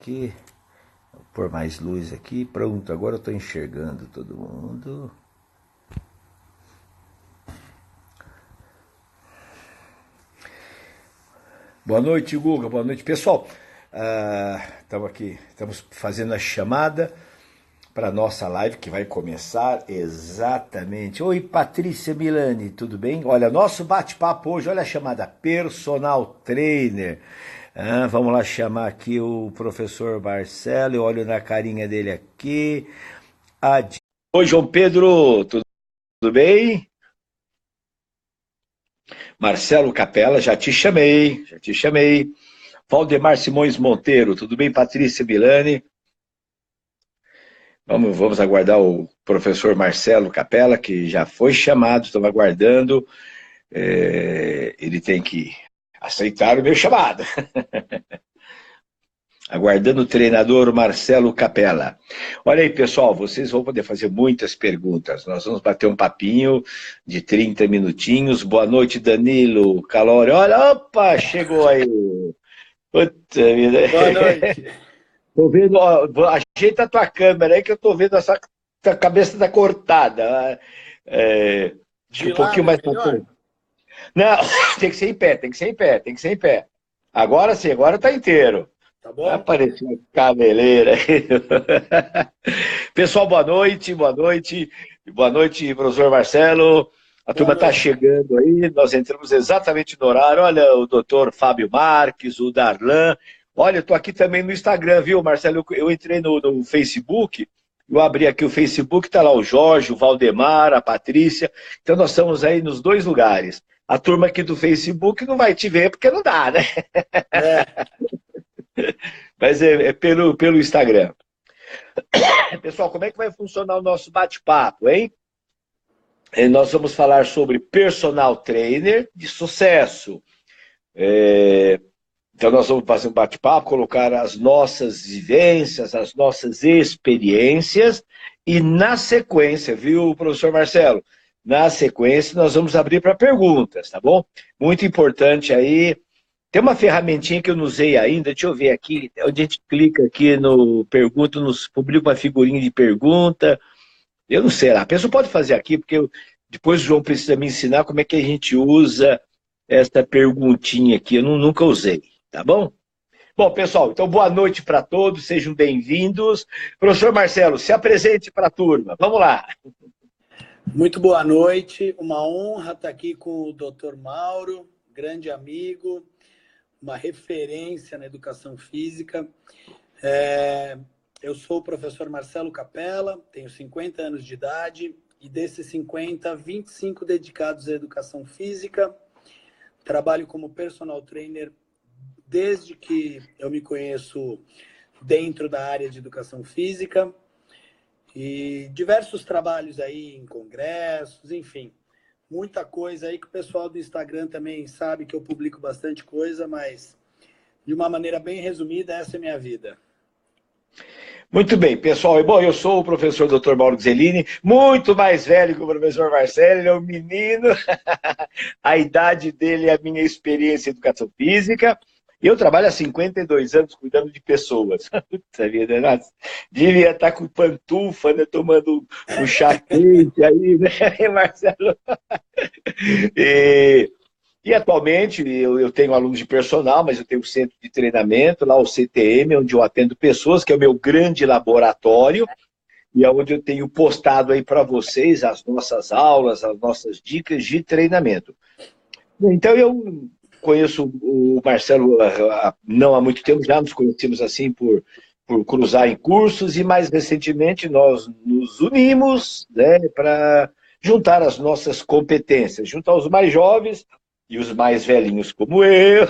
Aqui, vou pôr mais luz aqui. Pronto, agora eu estou enxergando todo mundo. Boa noite, Guga. Boa noite, pessoal. Estamos fazendo a chamada para a nossa live que vai começar exatamente. Oi, Patrícia Milani, tudo bem? Olha, nosso bate-papo hoje, olha a chamada Personal Trainer. Vamos lá chamar aqui o professor Marcelo, eu olho na carinha dele aqui. Oi, João Pedro, tudo bem? Marcelo Capela, já te chamei, já te chamei. Valdemar Simões Monteiro, tudo bem? Patrícia Milani. Vamos aguardar o professor Marcelo Capela, que já foi chamado, estamos aguardando. Ele tem que aceitar o meu chamado. Aguardando o treinador Marcelo Capela. Olha aí, pessoal, vocês vão poder fazer muitas perguntas. Nós vamos bater um papinho de 30 minutinhos. Boa noite, Danilo Calori. Olha, opa, chegou aí. Puta vida. Boa noite. Tô vendo, ó, ajeita a tua câmera aí que eu tô vendo essa cabeça tá cortada. De Um pouquinho mais pra frente. Não, tem que ser em pé, tem que ser em pé, tem que ser em pé. Agora sim, agora tá inteiro. Tá bom? Apareceu uma cabeleira aí. Pessoal, boa noite, boa noite. Boa noite, professor Marcelo. A turma está chegando aí, nós entramos exatamente no horário. Olha, o doutor Fábio Marques, o Darlan. Olha, eu estou aqui também no Instagram, viu, Marcelo? Eu entrei no Facebook, eu abri aqui o Facebook, está lá o Jorge, o Valdemar, a Patrícia. Então nós estamos aí nos dois lugares. A turma aqui do Facebook não vai te ver porque não dá, né? Mas é pelo Instagram. Pessoal, como é que vai funcionar o nosso bate-papo, hein? Nós vamos falar sobre personal trainer de sucesso. Então nós vamos fazer um bate-papo, colocar as nossas vivências, as nossas experiências e na sequência, viu, professor Marcelo? Na sequência nós vamos abrir para perguntas, tá bom? Muito importante aí. Tem uma ferramentinha que eu não usei ainda, deixa eu ver aqui, onde a gente clica aqui no pergunta, nos publica uma figurinha de pergunta. Eu não sei lá, a pessoa pode fazer aqui, porque depois o João precisa me ensinar como é que a gente usa essa perguntinha aqui, eu nunca usei, tá bom? Bom, pessoal, então boa noite para todos, sejam bem-vindos. Professor Marcelo, se apresente para a turma, vamos lá. Muito boa noite, uma honra estar aqui com o Dr. Mauro, grande amigo, uma referência na educação física. Eu sou o professor Marcelo Capela, tenho 50 anos de idade e desses 50, 25 dedicados à educação física. Trabalho como personal trainer desde que eu me conheço dentro da área de educação física e diversos trabalhos aí em congressos, enfim. Muita coisa aí que o pessoal do Instagram também sabe que eu publico bastante coisa, mas de uma maneira bem resumida, essa é a minha vida. Muito bem, pessoal. Bom, eu sou o professor Dr. Mauro Zelini, muito mais velho que o professor Marcelo, ele é um menino. A idade dele é a minha experiência em educação física. E eu trabalho há 52 anos cuidando de pessoas. Puta vida, nossa. Devia estar com pantufa, né, tomando um chá quente aí, né, Marcelo? E atualmente eu tenho alunos de personal, mas eu tenho um centro de treinamento, lá o CTM, onde eu atendo pessoas, que é o meu grande laboratório, e é onde eu tenho postado aí para vocês as nossas aulas, as nossas dicas de treinamento. Então eu conheço o Marcelo não há muito tempo, já nos conhecemos assim por cruzar em cursos, e mais recentemente nós nos unimos, né, para juntar as nossas competências, juntar os mais jovens e os mais velhinhos como eu.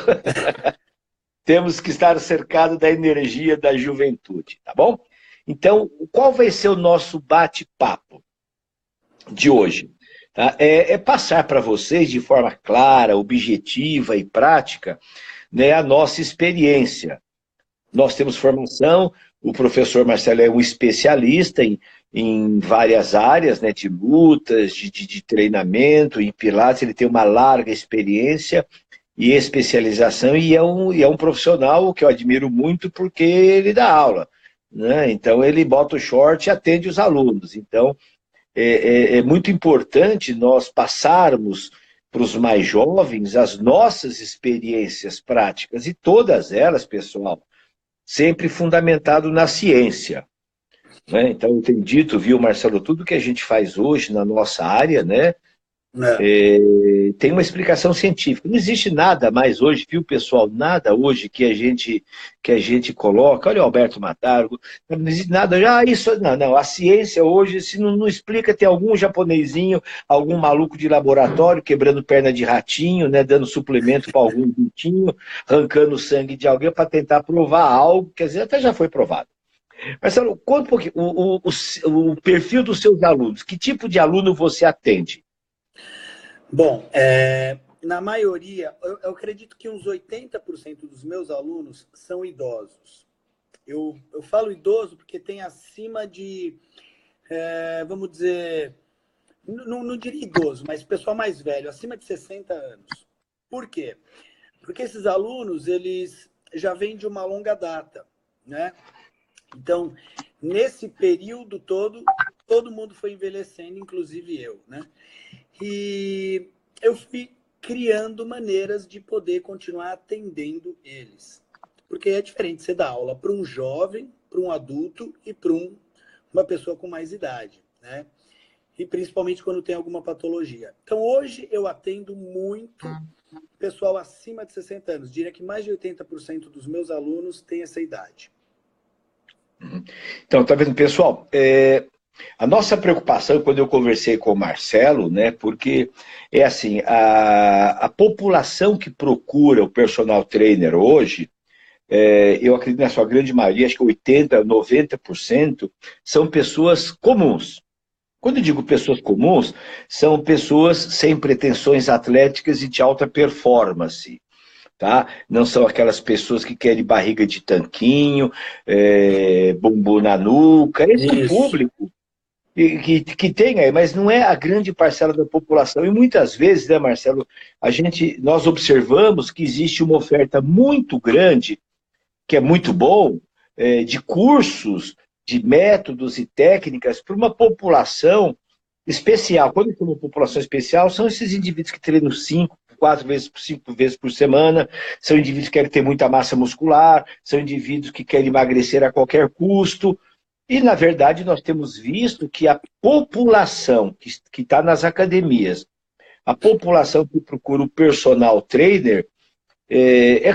Temos que estar cercados da energia da juventude, tá bom? Então, qual vai ser o nosso bate-papo de hoje? Tá? É passar para vocês de forma clara, objetiva e prática, né, a nossa experiência. Nós temos formação, o professor Marcelo é um especialista em várias áreas, né, de lutas, de treinamento, em pilates, ele tem uma larga experiência. e especialização, e é um profissional que eu admiro muito porque ele dá aula, né? Então ele bota o short e atende os alunos. Então é muito importante nós passarmos para os mais jovens as nossas experiências práticas, e todas elas, pessoal, sempre fundamentado na ciência, né? Então eu tenho dito, viu, Marcelo, tudo que a gente faz hoje na nossa área, né? É. Tem uma explicação científica. Não existe nada mais hoje, viu, pessoal? Nada hoje que a gente coloca. Olha o Alberto Matargo. Não existe nada. Ah, isso. Não, não. A ciência hoje, se não explica, tem algum japonesinho, algum maluco de laboratório quebrando perna de ratinho, né, dando suplemento para algum bitinho, arrancando sangue de alguém para tentar provar algo, quer dizer, até já foi provado. Marcelo, conta um pouquinho o perfil dos seus alunos. Que tipo de aluno você atende? Bom, na maioria, eu acredito que uns 80% dos meus alunos são idosos. Eu falo idoso porque tem acima de, vamos dizer, não diria idoso, mas pessoal mais velho, acima de 60 anos. Por quê? Porque esses alunos, eles já vêm de uma longa data, né? Então, nesse período todo mundo foi envelhecendo, inclusive eu, né? E eu fui criando maneiras de poder continuar atendendo eles. Porque é diferente você dar aula para um jovem, para um adulto e para uma pessoa com mais idade, né? E principalmente quando tem alguma patologia. Então, hoje eu atendo muito pessoal acima de 60 anos. Diria que mais de 80% dos meus alunos têm essa idade. Então, tá vendo, pessoal? A nossa preocupação, quando eu conversei com o Marcelo, né, porque é assim, a população que procura o personal trainer hoje, eu acredito na sua grande maioria, acho que 80%, 90%, são pessoas comuns. Quando eu digo pessoas comuns, são pessoas sem pretensões atléticas e de alta performance. Tá? Não são aquelas pessoas que querem barriga de tanquinho, bumbum na nuca, esse Isso. público que tem aí, mas não é a grande parcela da população. E muitas vezes, né, Marcelo, nós observamos que existe uma oferta muito grande, que é muito bom, de cursos, de métodos e técnicas para uma população especial. Quando eu falo população especial, são esses indivíduos que treinam 5 vezes por semana, são indivíduos que querem ter muita massa muscular, são indivíduos que querem emagrecer a qualquer custo. E, na verdade, nós temos visto que a população que está nas academias, a população que procura o personal trainer,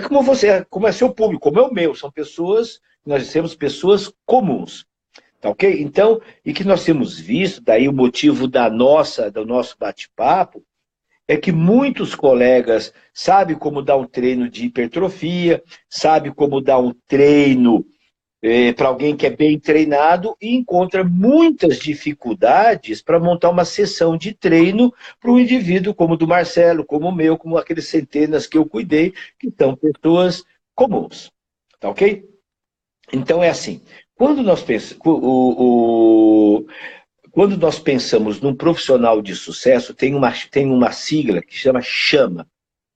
como você, como é seu público, como é o meu, são pessoas, nós temos pessoas comuns. Tá ok? Então, e que nós temos visto, daí o motivo do nosso bate-papo, é que muitos colegas sabem como dar um treino de hipertrofia, sabem como dar um treino para alguém que é bem treinado e encontra muitas dificuldades para montar uma sessão de treino para um indivíduo como o do Marcelo, como o meu, como aqueles centenas que eu cuidei, que são pessoas comuns. Tá ok? Então é assim, quando nós pensamos, quando nós pensamos num profissional de sucesso, tem uma sigla que chama chama.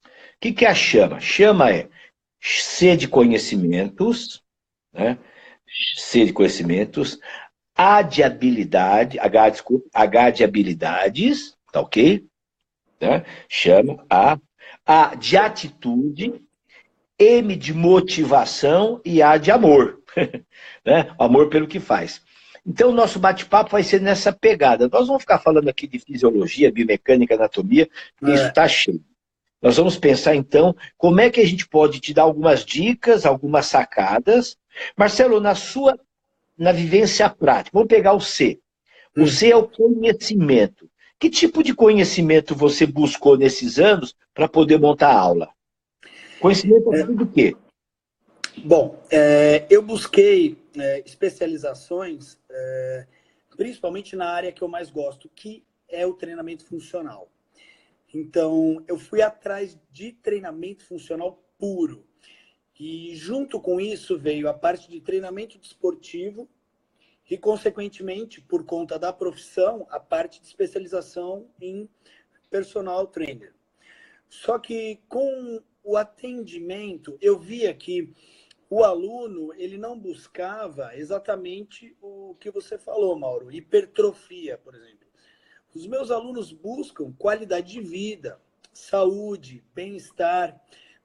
O que é a chama? Chama é C de conhecimentos, né? C de conhecimentos, A de habilidade, H de habilidades, tá ok? Né? Chama A de atitude, M de motivação e A de amor. Né? Amor pelo que faz. Então, o nosso bate-papo vai ser nessa pegada. Nós vamos ficar falando aqui de fisiologia, biomecânica, anatomia, porque isso está cheio. Nós vamos pensar, então, como é que a gente pode te dar algumas dicas, algumas sacadas. Marcelo, na vivência prática, vamos pegar o C. O C é o conhecimento. Que tipo de conhecimento você buscou nesses anos para poder montar a aula? Conhecimento é do quê? Bom, eu busquei especializações, principalmente na área que eu mais gosto, que é o treinamento funcional. Então, eu fui atrás de treinamento funcional puro. E junto com isso veio a parte de treinamento desportivo e, consequentemente, por conta da profissão, a parte de especialização em personal trainer. Só que com o atendimento, eu via que o aluno, ele não buscava exatamente o que você falou, Mauro, hipertrofia, por exemplo. Os meus alunos buscam qualidade de vida, saúde, bem-estar,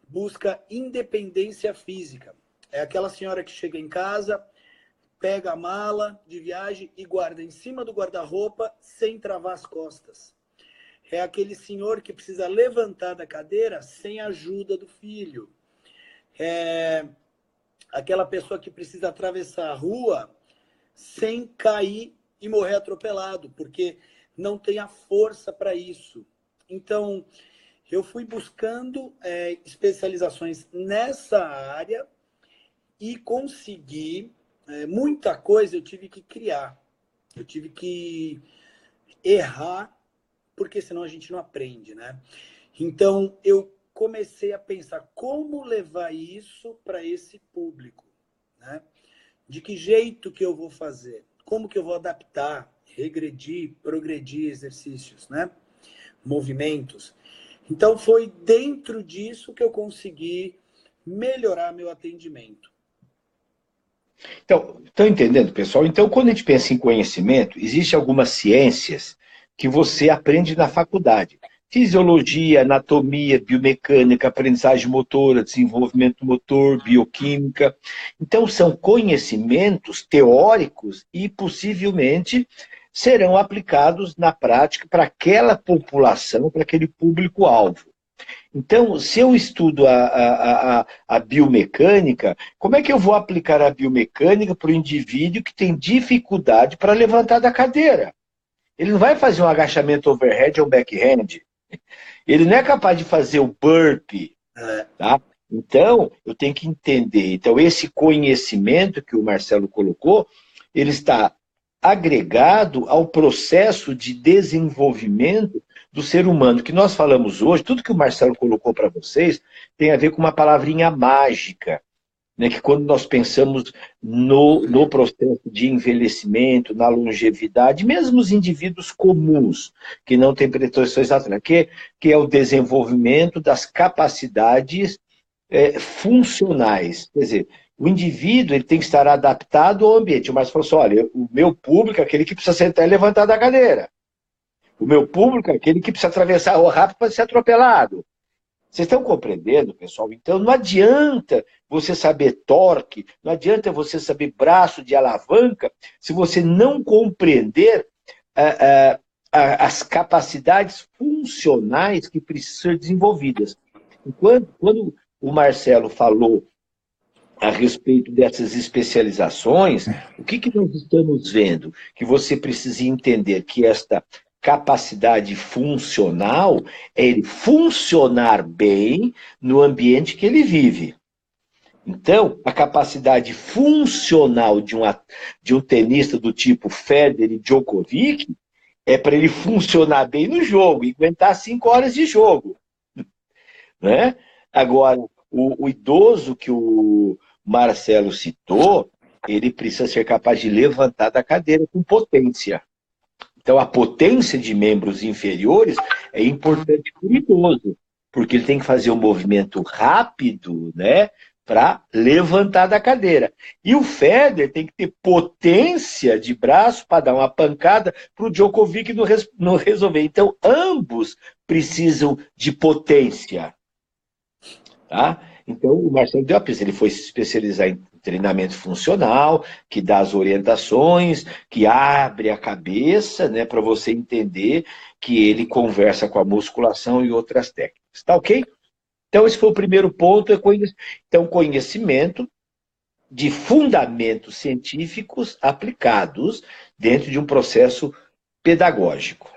busca independência física. É aquela senhora que chega em casa, pega a mala de viagem e guarda em cima do guarda-roupa sem travar as costas. É aquele senhor que precisa levantar da cadeira sem a ajuda do filho. É aquela pessoa que precisa atravessar a rua sem cair e morrer atropelado, porque não tem a força para isso. Então, eu fui buscando especializações nessa área e consegui. Muita coisa eu tive que criar. Eu tive que errar, porque senão a gente não aprende, né? Então, eu comecei a pensar como levar isso para esse público, né? De que jeito que eu vou fazer? Como que eu vou adaptar, regredir, progredir exercícios, né? Movimentos. Então, foi dentro disso que eu consegui melhorar meu atendimento. Então, estão entendendo, pessoal? Então, quando a gente pensa em conhecimento, existem algumas ciências que você aprende na faculdade. Fisiologia, anatomia, biomecânica, aprendizagem motora, desenvolvimento motor, bioquímica. Então, são conhecimentos teóricos e possivelmente serão aplicados na prática para aquela população, para aquele público-alvo. Então, se eu estudo a biomecânica, como é que eu vou aplicar a biomecânica para o indivíduo que tem dificuldade para levantar da cadeira? Ele não vai fazer um agachamento overhead ou backhand. Ele não é capaz de fazer o burpee. Tá? Então, eu tenho que entender. Então, esse conhecimento que o Marcelo colocou, ele está agregado ao processo de desenvolvimento do ser humano, que nós falamos hoje, tudo que o Marcelo colocou para vocês, tem a ver com uma palavrinha mágica, né, que quando nós pensamos no processo de envelhecimento, na longevidade, mesmo os indivíduos comuns, que não têm pretensões atléticas, que é o desenvolvimento das capacidades funcionais. Quer dizer, o indivíduo ele tem que estar adaptado ao ambiente. O Marcelo falou assim, olha, o meu público é aquele que precisa sentar e levantar da cadeira. O meu público é aquele que precisa atravessar a rua rápido para ser atropelado. Vocês estão compreendendo, pessoal? Então, não adianta você saber torque, não adianta você saber braço de alavanca, se você não compreender as capacidades funcionais que precisam ser desenvolvidas. Quando o Marcelo falou a respeito dessas especializações, o que nós estamos vendo? Que você precisa entender que esta capacidade funcional é ele funcionar bem no ambiente que ele vive. Então, a capacidade funcional de um tenista do tipo Federer e Djokovic é para ele funcionar bem no jogo, e aguentar 5 horas de jogo. Né? Agora, o idoso que o Marcelo citou, ele precisa ser capaz de levantar da cadeira com potência. Então, a potência de membros inferiores é importante para o idoso, porque ele tem que fazer um movimento rápido, né, para levantar da cadeira. E o Federer tem que ter potência de braço para dar uma pancada para o Djokovic não resolver. Então, ambos precisam de potência. Tá? Então, o Marcelo deu a pista, ele foi se especializar em treinamento funcional, que dá as orientações, que abre a cabeça, né, para você entender que ele conversa com a musculação e outras técnicas. Tá ok? Então, esse foi o primeiro ponto. Então, conhecimento de fundamentos científicos aplicados dentro de um processo pedagógico.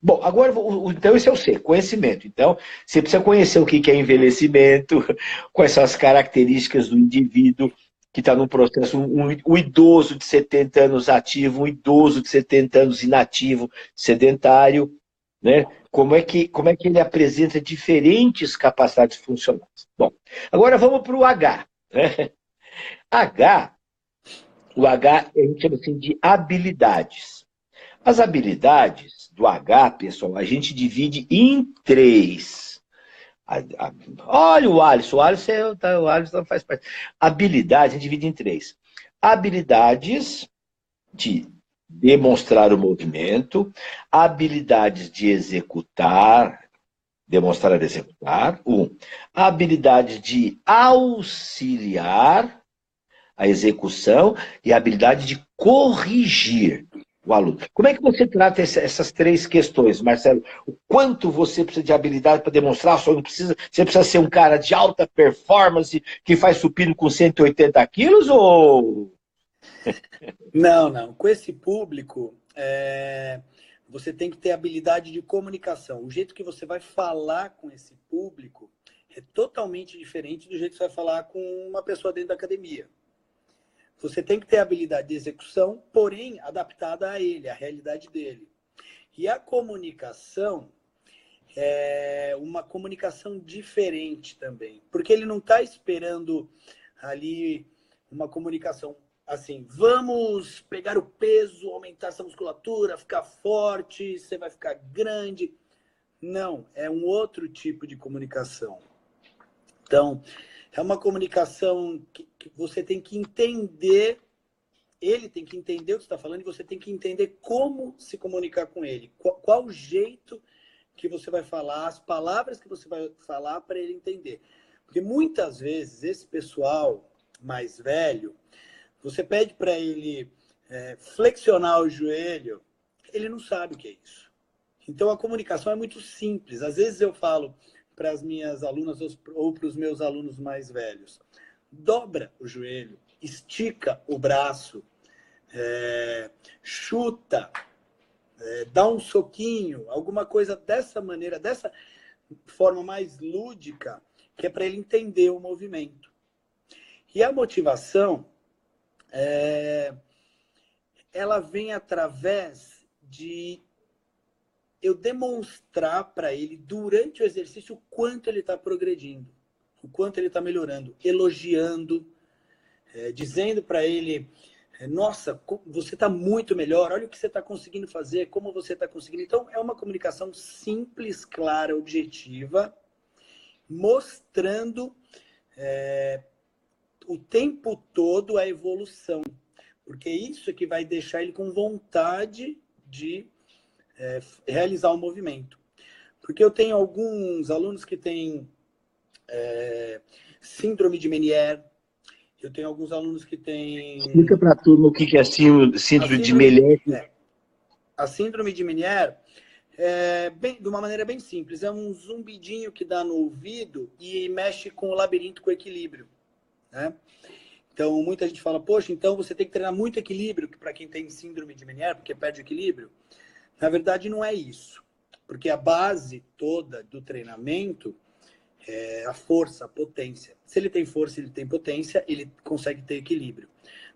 Bom, agora, então esse é o C, conhecimento. Então, você precisa conhecer o que é envelhecimento, quais são as características do indivíduo que está num processo, um idoso de 70 anos ativo, um idoso de 70 anos inativo, sedentário, né? Como é que ele apresenta diferentes capacidades funcionais. Bom, agora vamos para o H. Né? O H a gente chama assim de habilidades. As habilidades do H, pessoal, a gente divide em 3. Olha o Alisson, o Alisson faz parte. Habilidade, a gente divide em três. Habilidades de demonstrar o movimento, habilidades de executar, demonstrar e executar, habilidade de auxiliar a execução e a habilidade de corrigir o aluno. Como é que você trata essas três questões, Marcelo? O quanto você precisa de habilidade para demonstrar? Você precisa ser um cara de alta performance que faz supino com 180 quilos ou... Não. Com esse público, você tem que ter habilidade de comunicação. O jeito que você vai falar com esse público é totalmente diferente do jeito que você vai falar com uma pessoa dentro da academia. Você tem que ter habilidade de execução, porém adaptada a ele, à realidade dele. E a comunicação é uma comunicação diferente também, porque ele não está esperando ali uma comunicação assim, vamos pegar o peso, aumentar essa musculatura, ficar forte, você vai ficar grande. Não, é um outro tipo de comunicação. Então, é uma comunicação que você tem que entender, ele tem que entender o que você está falando e você tem que entender como se comunicar com ele. Qual o jeito que você vai falar, as palavras que você vai falar para ele entender. Porque muitas vezes esse pessoal mais velho, você pede para ele flexionar o joelho, ele não sabe o que é isso. Então a comunicação é muito simples. Às vezes eu falo para as minhas alunas ou para os meus alunos mais velhos, dobra o joelho, estica o braço, chuta, dá um soquinho, alguma coisa dessa maneira, dessa forma mais lúdica, que é para ele entender o movimento. E a motivação, ela vem através de eu demonstrar para ele, durante o exercício, o quanto ele está progredindo, o quanto ele está melhorando, elogiando, dizendo para ele, nossa, você está muito melhor, olha o que você está conseguindo fazer, como você está conseguindo. Então, é uma comunicação simples, clara, objetiva, mostrando o tempo todo a evolução. Porque isso é que vai deixar ele com vontade de realizar o movimento. Porque eu tenho alguns alunos que têm síndrome de Meniere, eu tenho alguns alunos que têm... Explica para a turma o que é síndrome de Meniere. A síndrome de Meniere de uma maneira bem simples, é um zumbidinho que dá no ouvido e mexe com o labirinto, com o equilíbrio, né? Então, muita gente fala, poxa, então você tem que treinar muito equilíbrio para quem tem síndrome de Meniere, porque perde o equilíbrio. Na verdade, não é isso. Porque a base toda do treinamento é a força, a potência. Se ele tem força, ele tem potência, ele consegue ter equilíbrio.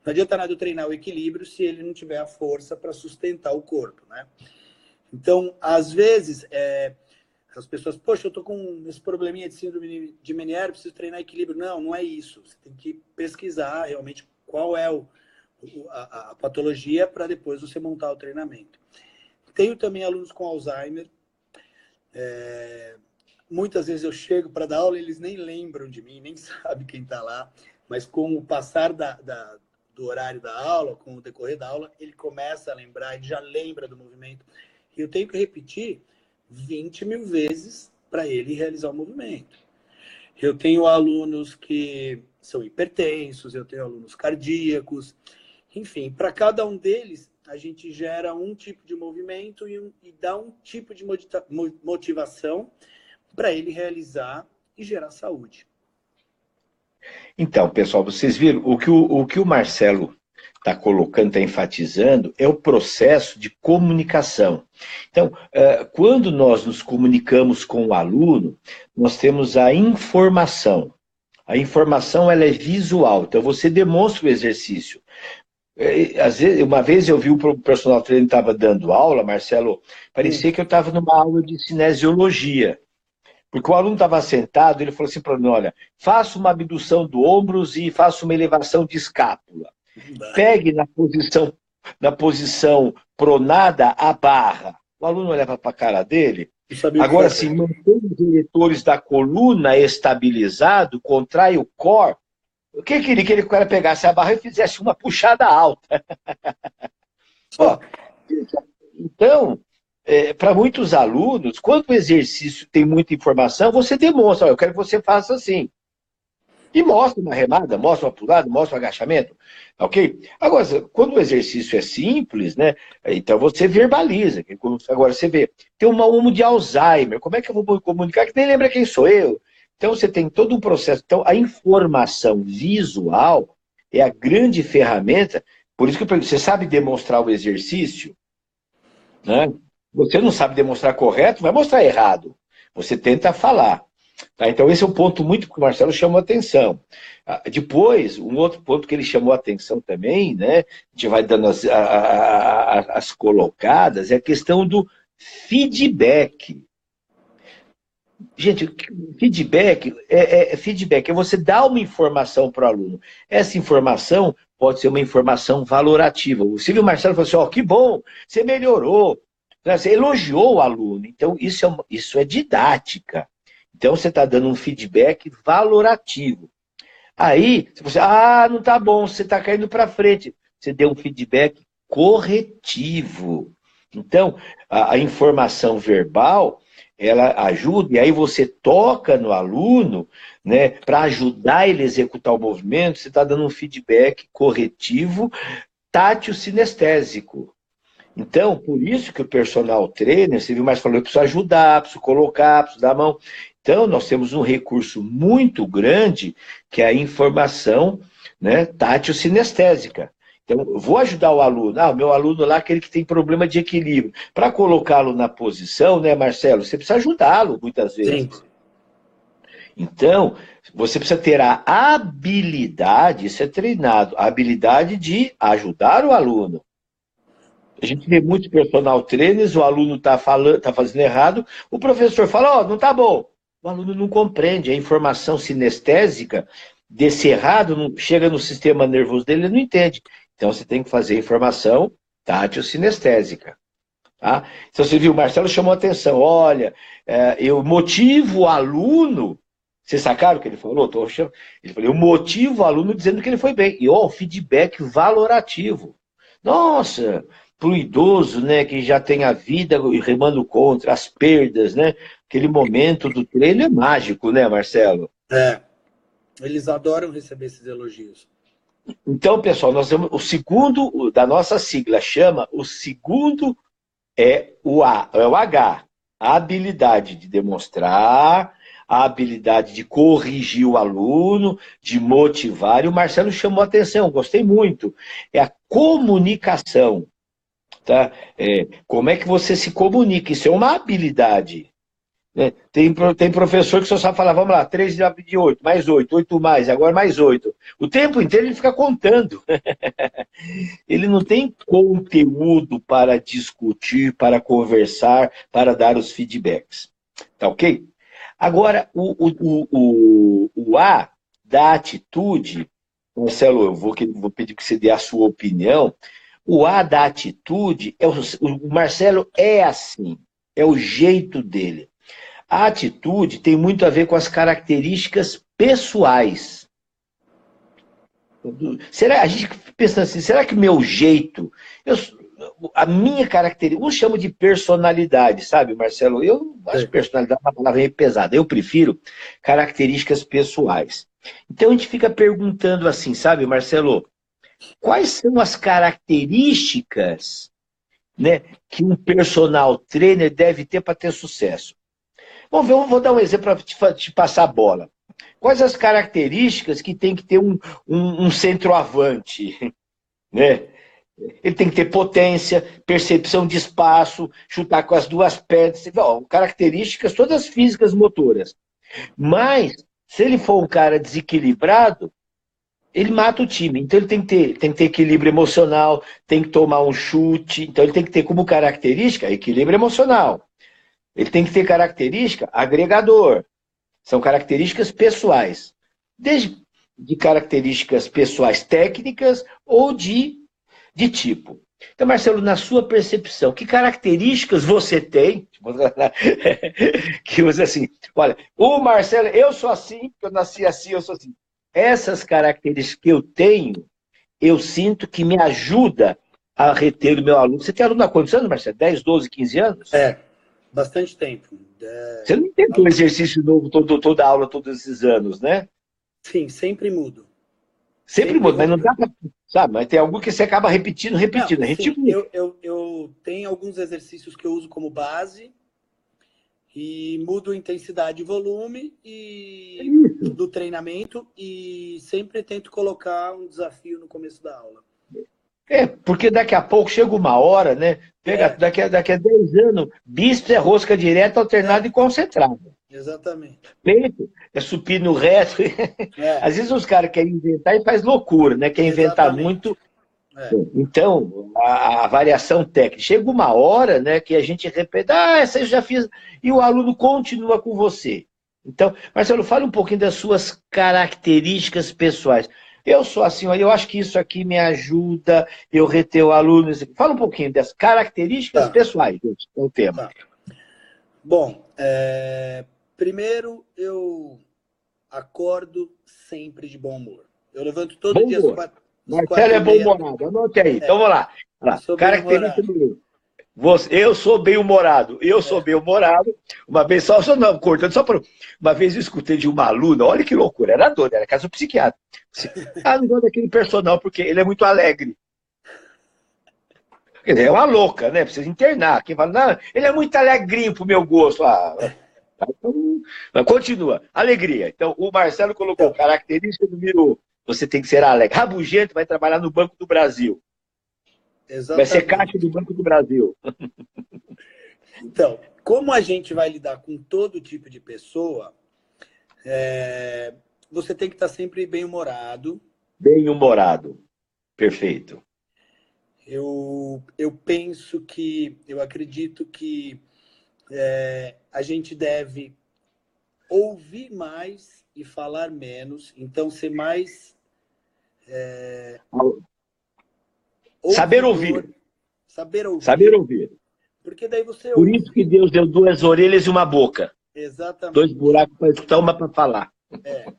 Não adianta nada eu treinar o equilíbrio se ele não tiver a força para sustentar o corpo, né? Então, às vezes, as pessoas, poxa, eu tô com esse probleminha de síndrome de Meniere, preciso treinar equilíbrio. Não, não é isso. Você tem que pesquisar realmente qual é a patologia para depois você montar o treinamento. Tenho também alunos com Alzheimer. Muitas vezes eu chego para dar aula, eles nem lembram de mim, nem sabem quem está lá. Mas com o passar do horário da aula, com o decorrer da aula, ele começa a lembrar, ele já lembra do movimento. E eu tenho que repetir 20 mil vezes para ele realizar o movimento. Eu tenho alunos que são hipertensos, eu tenho alunos cardíacos, enfim, para cada um deles a gente gera um tipo de movimento e dá um tipo de motivação para ele realizar e gerar saúde. Então, pessoal, vocês viram, o que o Marcelo está colocando, está enfatizando, é o processo de comunicação. Então, quando nós nos comunicamos com o aluno, nós temos a informação. A informação ela é visual, então você demonstra o exercício. Às vezes, uma vez eu vi o personal trainer estava dando aula, Marcelo, parecia que eu estava numa aula de cinesiologia. Porque o aluno estava sentado, ele falou assim para mim, olha, faça uma abdução do ombros e faça uma elevação de escápula. Pegue na posição pronada a barra. O aluno olhava para a cara dele, Não sabia o que Agora, fazer. se mantém os diretores da coluna estabilizado, contrai o core, o que queria que ele o cara pegasse a barra e fizesse uma puxada alta. Ó, Só. então, para muitos alunos, quando o exercício tem muita informação, você demonstra, ó, eu quero que você faça assim. E mostra uma remada, mostra uma pulada, mostra um agachamento, ok? Agora, quando o exercício é simples, né? Então você verbaliza. Agora você vê, tem uma alma de Alzheimer, como é que eu vou me comunicar que nem lembra quem sou eu? Então você tem todo um processo. Então a informação visual é a grande ferramenta. Por isso que eu pergunto, você sabe demonstrar o exercício? Né? Você não sabe demonstrar correto, vai mostrar errado. Você tenta falar. Tá? Então, esse é um ponto muito que o Marcelo chamou a atenção. Depois, um outro ponto que ele chamou a atenção também, né? A gente vai dando as colocadas, é a questão do feedback. Gente, feedback é você dar uma informação para o aluno. Essa informação pode ser uma informação valorativa. O Silvio Marcelo falou assim: ó, que bom, você melhorou. Você elogiou o aluno. Então, isso é didática. Então, você está dando um feedback valorativo. Aí, você não tá bom, você está caindo para frente. Você deu um feedback corretivo. Então, a informação verbal, ela ajuda, e aí você toca no aluno, né, para ajudar ele a executar o movimento, você está dando um feedback corretivo, tátil sinestésico. Então, por isso que o personal trainer, você viu mais falou, eu preciso ajudar, preciso colocar, preciso dar a mão. Então, nós temos um recurso muito grande, que é a informação, né, tátil sinestésica. Então, eu vou ajudar o aluno. O meu aluno lá, aquele que tem problema de equilíbrio. Para colocá-lo na posição, né, Marcelo, você precisa ajudá-lo muitas vezes. Sim. Então, você precisa ter a habilidade, isso é treinado, a habilidade de ajudar o aluno. A gente vê muitos personal trainers, o aluno está fazendo errado, o professor fala, não está bom. O aluno não compreende, a informação sinestésica desse errado chega no sistema nervoso dele, ele não entende. Então você tem que fazer informação tátil sinestésica. Tá? Então você viu, o Marcelo chamou a atenção, olha, eu motivo o aluno, vocês sacaram o que ele falou? Ele falou, eu motivo o aluno dizendo que ele foi bem. E feedback valorativo. Nossa, para o idoso, né, que já tem a vida remando contra, as perdas, né? Aquele momento do treino é mágico, né, Marcelo? Eles adoram receber esses elogios. Então, pessoal, nós temos o segundo da nossa sigla, o segundo é o H, a habilidade de demonstrar, a habilidade de corrigir o aluno, de motivar, e o Marcelo chamou a atenção, gostei muito, é a comunicação. Tá? Como é que você se comunica? Isso é uma habilidade. Né? Tem professor que só sabe falar, vamos lá, 3 de 8, mais 8, 8 mais, agora mais 8. O tempo inteiro ele fica contando. Ele não tem conteúdo para discutir, para conversar, para dar os feedbacks. Tá ok? Agora, o A da atitude, Marcelo, eu vou pedir que você dê a sua opinião. O A da atitude, o Marcelo é assim, é o jeito dele. A atitude tem muito a ver com as características pessoais. A gente pensa assim, será que meu jeito, a minha característica, uns chamam de personalidade, sabe, Marcelo? Eu acho que personalidade é uma palavra meio pesada, eu prefiro características pessoais. Então a gente fica perguntando assim, sabe, Marcelo, quais são as características, né, que um personal trainer deve ter para ter sucesso? Vamos ver, eu vou dar um exemplo para te passar a bola. Quais as características que tem que ter um centroavante? Né? Ele tem que ter potência, percepção de espaço, chutar com as duas pernas, características todas físicas motoras. Mas, se ele for um cara desequilibrado, ele mata o time. Então ele tem que ter equilíbrio emocional, tem que tomar um chute. Então ele tem que ter como característica equilíbrio emocional. Ele tem que ter característica agregador. São características pessoais. Desde de características pessoais técnicas ou de tipo. Então, Marcelo, na sua percepção, que características você tem que você assim, olha, o Marcelo, eu sou assim, eu nasci assim, eu sou assim. Essas características que eu tenho, eu sinto que me ajuda a reter o meu aluno. Você tem aluno há quantos anos, Marcelo? 10, 12, 15 anos? É, bastante tempo. Você não tentou exercício novo toda aula, todos esses anos, né? Sim, sempre mudo. Sempre Sempre muda, mas vou. não dá pra, sabe? Mas tem algo que você acaba repetindo, Não, repetindo. A gente sim, muda. eu tenho alguns exercícios que eu uso como base e mudo intensidade e volume É e isso. do treinamento e sempre tento colocar um desafio no começo da aula. É, porque daqui a pouco chega uma hora, né? Pega, É, daqui a 10 anos, bispo é rosca direta, alternada e é, concentrada. exatamente. Peito é supino reto. É, Às vezes os caras querem inventar e faz loucura, né? Quer inventar exatamente. muito. É, Então, a variação técnica. Chega uma hora, né, que a gente repete, essa eu já fiz, e o aluno continua com você. Então, Marcelo, fale um pouquinho das suas características pessoais. Eu sou assim, olha, eu acho que isso aqui me ajuda, eu reter o aluno. Fala um pouquinho das características tá, pessoais, gente, é o tema. tá. Bom, primeiro eu acordo sempre de bom humor. Eu levanto todo Bom dia humor. às Marcelo quatro é e meia. bom-humorado, anote aí. Então, vamos lá. Vamos lá. Sou bem Característica humorado. número 1. Eu sou bem-humorado. Eu sou É, bem-humorado. Uma vez, só não, cortando, só por. Uma vez eu escutei de uma aluna, olha que loucura, era doida, era caso psiquiatra. Não gosto daquele personal porque ele é muito alegre. Quer dizer, é uma louca, né? Precisa internar. Quem fala, não, ele é muito alegrinho pro meu gosto. Tá, então, mas continua. Alegria. Então, o Marcelo colocou então, característica número 1. Você tem que ser alegre. Rabugento vai trabalhar no Banco do Brasil. Vai ser caixa exatamente. do Banco do Brasil. Então, como a gente vai lidar com todo tipo de pessoa, você tem que estar sempre bem-humorado. Bem-humorado. Perfeito. Eu penso que, eu acredito que a gente deve ouvir mais e falar menos, então ser mais Saber ouvidor, ouvir. saber Saber ouvir, ouvir. porque daí você Por isso que ouve. Deus deu duas orelhas e uma boca. Dois Exatamente. buracos para escutar, uma para falar. É.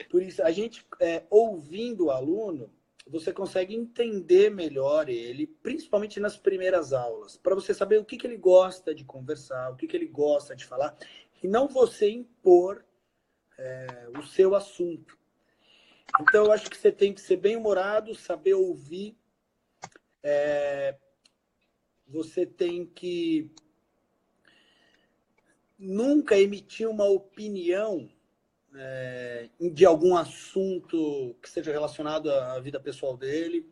Por isso, a gente, ouvindo o aluno, você consegue entender melhor ele, principalmente nas primeiras aulas, para você saber o que ele gosta de conversar, o que ele gosta de falar, e não você impor o seu assunto. Então, eu acho que você tem que ser bem-humorado, saber ouvir, você tem que nunca emitir uma opinião de algum assunto que seja relacionado à vida pessoal dele.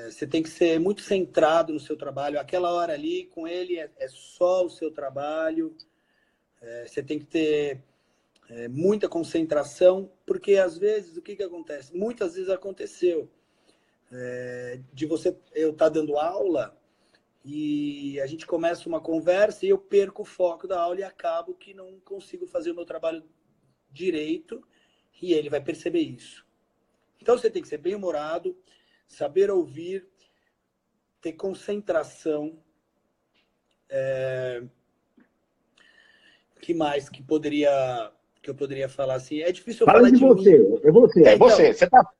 Você tem que ser muito centrado no seu trabalho. Aquela hora ali, com ele, é só o seu trabalho. Você tem que ter muita concentração, porque às vezes, o que acontece? Muitas vezes aconteceu de eu estar dando aula e a gente começa uma conversa e eu perco o foco da aula e acabo que não consigo fazer o meu trabalho direito e ele vai perceber isso. Então você tem que ser bem-humorado, saber ouvir, ter concentração. Que mais que eu poderia falar assim? É difícil eu Fala falar de de você. mim. É você, é Então, você. Você tá.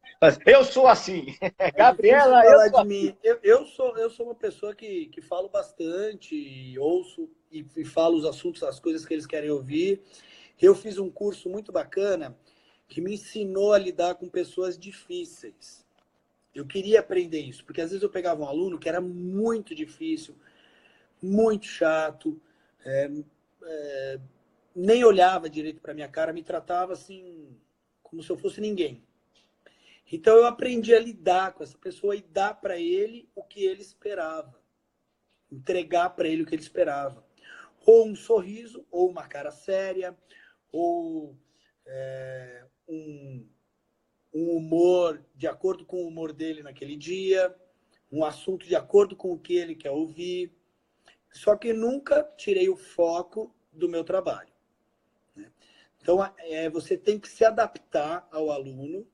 Eu sou assim. é difícil Gabriela, eu falar sou de assim. mim. Eu sou uma pessoa que falo bastante, ouço e falo os assuntos, as coisas que eles querem ouvir. Eu fiz um curso muito bacana que me ensinou a lidar com pessoas difíceis. Eu queria aprender isso, porque às vezes eu pegava um aluno que era muito difícil, muito chato, nem olhava direito para minha cara, me tratava assim como se eu fosse ninguém. Então eu aprendi a lidar com essa pessoa e dar para ele o que ele esperava, entregar para ele o que ele esperava, ou um sorriso, ou uma cara séria, ou um humor de acordo com o humor dele naquele dia, um assunto de acordo com o que ele quer ouvir. Só que nunca tirei o foco do meu trabalho. Então, você tem que se adaptar ao aluno,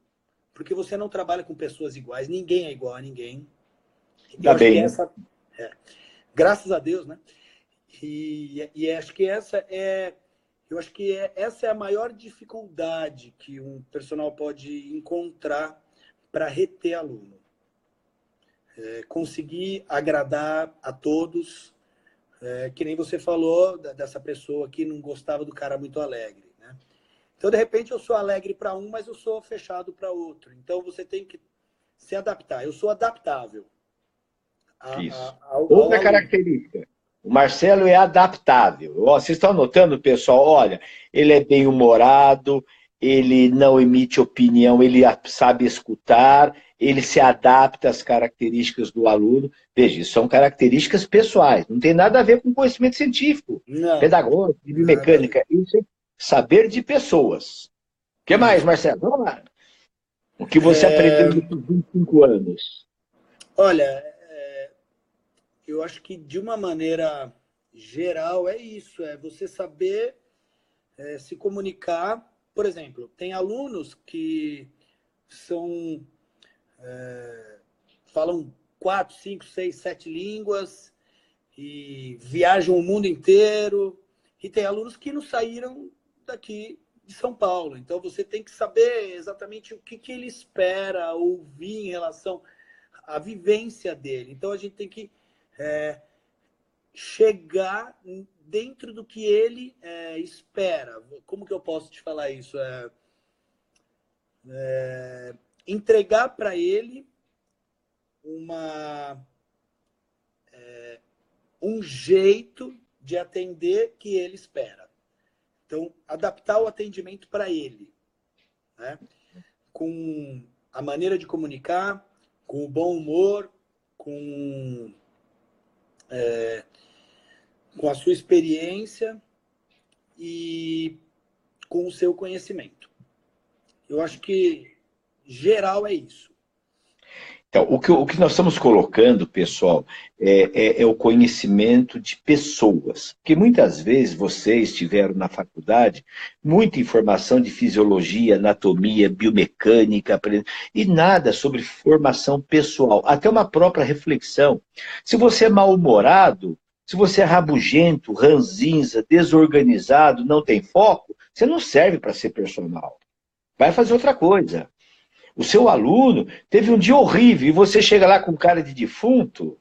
porque você não trabalha com pessoas iguais, ninguém é igual a ninguém. Eu Tá acho que bem, né? essa, é, graças a Deus, né? E acho que essa é a maior dificuldade que um personal pode encontrar para reter aluno. Conseguir agradar a todos, que nem você falou dessa pessoa que não gostava do cara muito alegre, né? Então, de repente, eu sou alegre para um, mas eu sou fechado para outro. Então, você tem que se adaptar. Eu sou adaptável Isso. ao Outra aluno. característica. O Marcelo é adaptável. Ó, vocês estão notando, pessoal? Olha, ele é bem-humorado, ele não emite opinião, ele sabe escutar, ele se adapta às características do aluno. Veja, isso são características pessoais, não tem nada a ver com conhecimento científico, Não, pedagógico, de nada a ver. biomecânica. Isso é saber de pessoas. O que mais, Isso. Marcelo? Vamos lá. O que você aprendeu nesses 25 anos? Olha, eu acho que de uma maneira geral é isso, é você saber se comunicar. Por exemplo, tem alunos que são falam 4, 5, 6, 7 línguas e viajam o mundo inteiro. E tem alunos que não saíram daqui de São Paulo. Então você tem que saber exatamente o que ele espera ouvir em relação à vivência dele. Então a gente tem que chegar dentro do que ele espera. Como que eu posso te falar isso? Entregar para ele um jeito de atender que ele espera. Então, adaptar o atendimento para ele, né? Com a maneira de comunicar, com o bom humor, com a sua experiência e com o seu conhecimento. Eu acho que geral é isso. Então, o que nós estamos colocando, pessoal, é o conhecimento de pessoas. Porque muitas vezes vocês tiveram na faculdade muita informação de fisiologia, anatomia, biomecânica, e nada sobre formação pessoal, até uma própria reflexão. Se você é mal-humorado, se você é rabugento, ranzinza, desorganizado, não tem foco, você não serve para ser personal. Vai fazer outra coisa. O seu aluno teve um dia horrível e você chega lá com cara de defunto,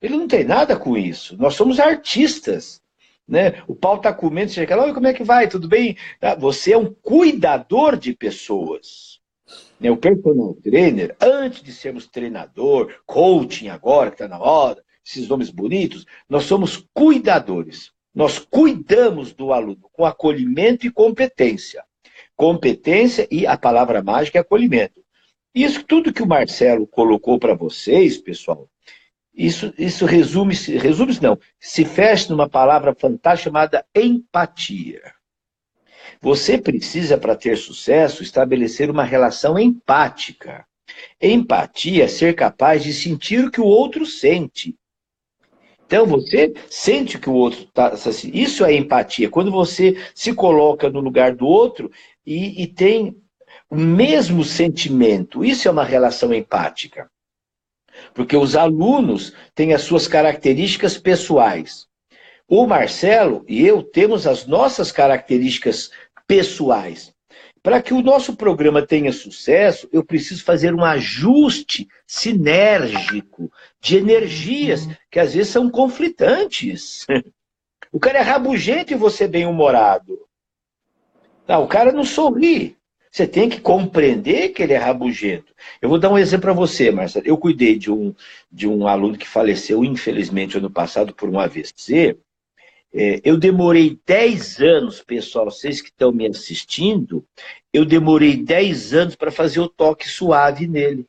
ele não tem nada com isso. Nós somos artistas, né? O pau está comendo, você chega lá, oi, como é que vai? Tudo bem? Você é um cuidador de pessoas. O personal trainer, antes de sermos treinador, coaching agora, que está na moda, esses nomes bonitos, nós somos cuidadores. Nós cuidamos do aluno com acolhimento e competência. Competência e a palavra mágica é acolhimento. Isso tudo que o Marcelo colocou para vocês, pessoal, isso resume-se não, se fecha numa palavra fantástica chamada empatia. Você precisa, para ter sucesso, estabelecer uma relação empática. Empatia é ser capaz de sentir o que o outro sente. Então, você sente o que o outro está... Isso é empatia. Quando você se coloca no lugar do outro e tem o mesmo sentimento. Isso é uma relação empática. Porque os alunos têm as suas características pessoais. O Marcelo e eu temos as nossas características pessoais. Para que o nosso programa tenha sucesso, eu preciso fazer um ajuste sinérgico de energias que às vezes são conflitantes. O cara é rabugento e você bem-humorado. O cara não sorri. Você tem que compreender que ele é rabugento. Eu vou dar um exemplo para você, Marcelo. Eu cuidei de um aluno que faleceu, infelizmente, ano passado, por um AVC. Eu demorei 10 anos, pessoal, vocês que estão me assistindo, eu demorei 10 anos para fazer o toque suave nele.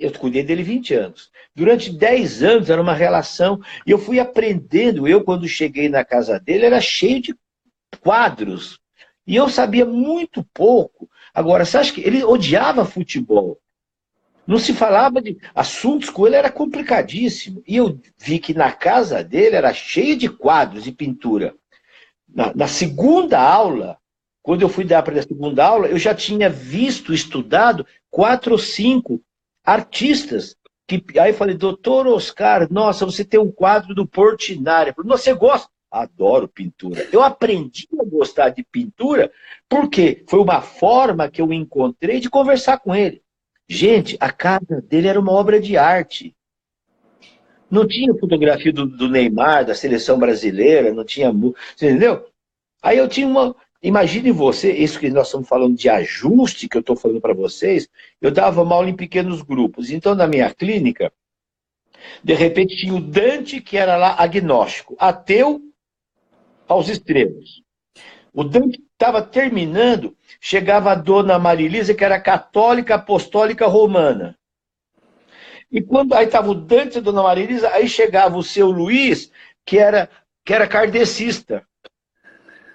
Eu cuidei dele 20 anos. Durante 10 anos era uma relação, e eu fui aprendendo, quando cheguei na casa dele, era cheio de quadros, e eu sabia muito pouco. Agora, você acha que ele odiava futebol? Não se falava de assuntos com ele, era complicadíssimo. E eu vi que na casa dele era cheio de quadros e pintura. Na segunda aula, quando eu fui dar para a segunda aula, eu já tinha visto, estudado 4 ou 5 artistas Aí eu falei, doutor Oscar, nossa, você tem um quadro do Portinari. Eu falei, nossa, você gosta? Adoro pintura. Eu aprendi a gostar de pintura porque foi uma forma que eu encontrei de conversar com ele. Gente, a casa dele era uma obra de arte. Não tinha fotografia do Neymar, da seleção brasileira, não tinha... Você entendeu? Aí eu tinha uma... Imagine você, isso que nós estamos falando de ajuste, que eu estou falando para vocês, eu dava uma aula em pequenos grupos. Então, na minha clínica, de repente tinha o Dante, que era lá agnóstico, ateu aos extremos. O Dante estava terminando, chegava a dona Marilisa, que era católica apostólica romana. E quando aí estava o Dante e a dona Marilisa, aí chegava o seu Luiz, que era kardecista.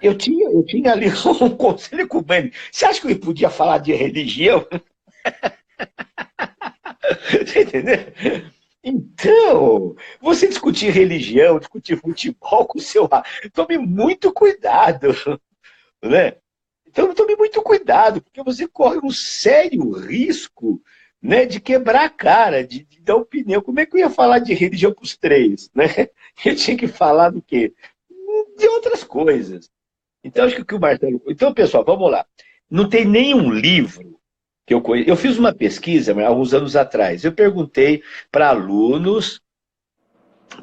Eu tinha ali um conselho ecumênico. Você acha que eu podia falar de religião? Você entendeu? Então, você discutir religião, discutir futebol com o seu... Tome muito cuidado, né? Então, tome muito cuidado, porque você corre um sério risco, né, de quebrar a cara, de dar opinião. Como é que eu ia falar de religião para os três? Né? Eu tinha que falar do quê? De outras coisas. Então, acho que o Marcelo... Então, pessoal, vamos lá. Não tem nenhum livro que eu conheço. Eu fiz uma pesquisa há alguns anos atrás. Eu perguntei para alunos,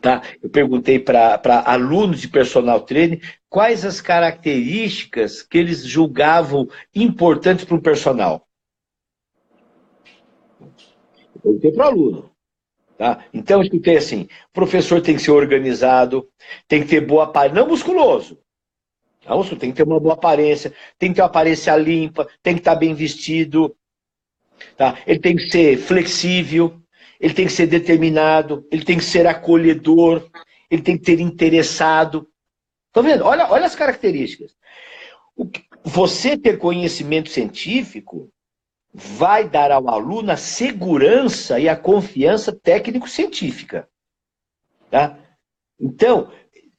tá? Eu perguntei para alunos de personal training quais as características que eles julgavam importantes para um personal. Eu perguntei para o aluno. Tá? Então, eu escutei assim, o professor tem que ser organizado, tem que ter boa aparência, não musculoso. Tem que ter uma boa aparência, tem que ter uma aparência limpa, tem que estar bem vestido, tá? Ele tem que ser flexível, ele tem que ser determinado, ele tem que ser acolhedor, ele tem que ter interessado. Estão vendo? Olha as características. Você ter conhecimento científico vai dar ao aluno a segurança e a confiança técnico-científica. Tá? Então,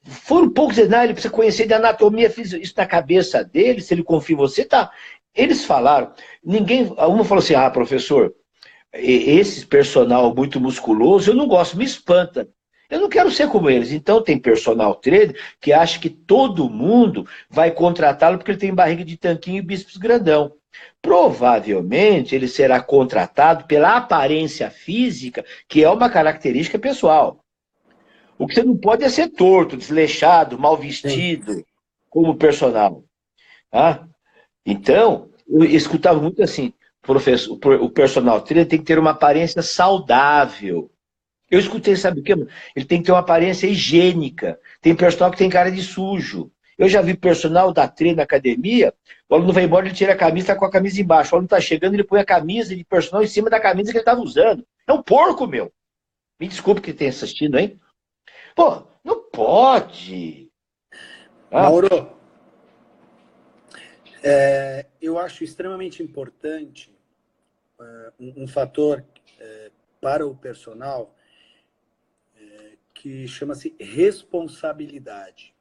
foram poucos anos, ele precisa conhecer de anatomia, fiz isso na cabeça dele, se ele confia em você, tá. Eles falaram, uma falou assim, professor, esse personal muito musculoso, eu não gosto, me espanta. Eu não quero ser como eles. Então tem personal trainer que acha que todo mundo vai contratá-lo porque ele tem barriga de tanquinho e bíceps grandão. Provavelmente ele será contratado pela aparência física, que é uma característica pessoal. O que você não pode é ser torto, desleixado, mal vestido, como personal. Tá? Então, eu escutava muito assim, o personal trainer tem que ter uma aparência saudável. Eu escutei, sabe o quê? Ele tem que ter uma aparência higiênica. Tem personal que tem cara de sujo. Eu já vi personal da treino na academia, o aluno vai embora, ele tira a camisa, está com a camisa embaixo. O aluno está chegando, ele põe a camisa de personal em cima da camisa que ele estava usando. É um porco, meu. Me desculpe que tenha assistido, hein? Pô, não pode. Mauro, eu acho extremamente importante um fator para o personal que chama-se responsabilidade.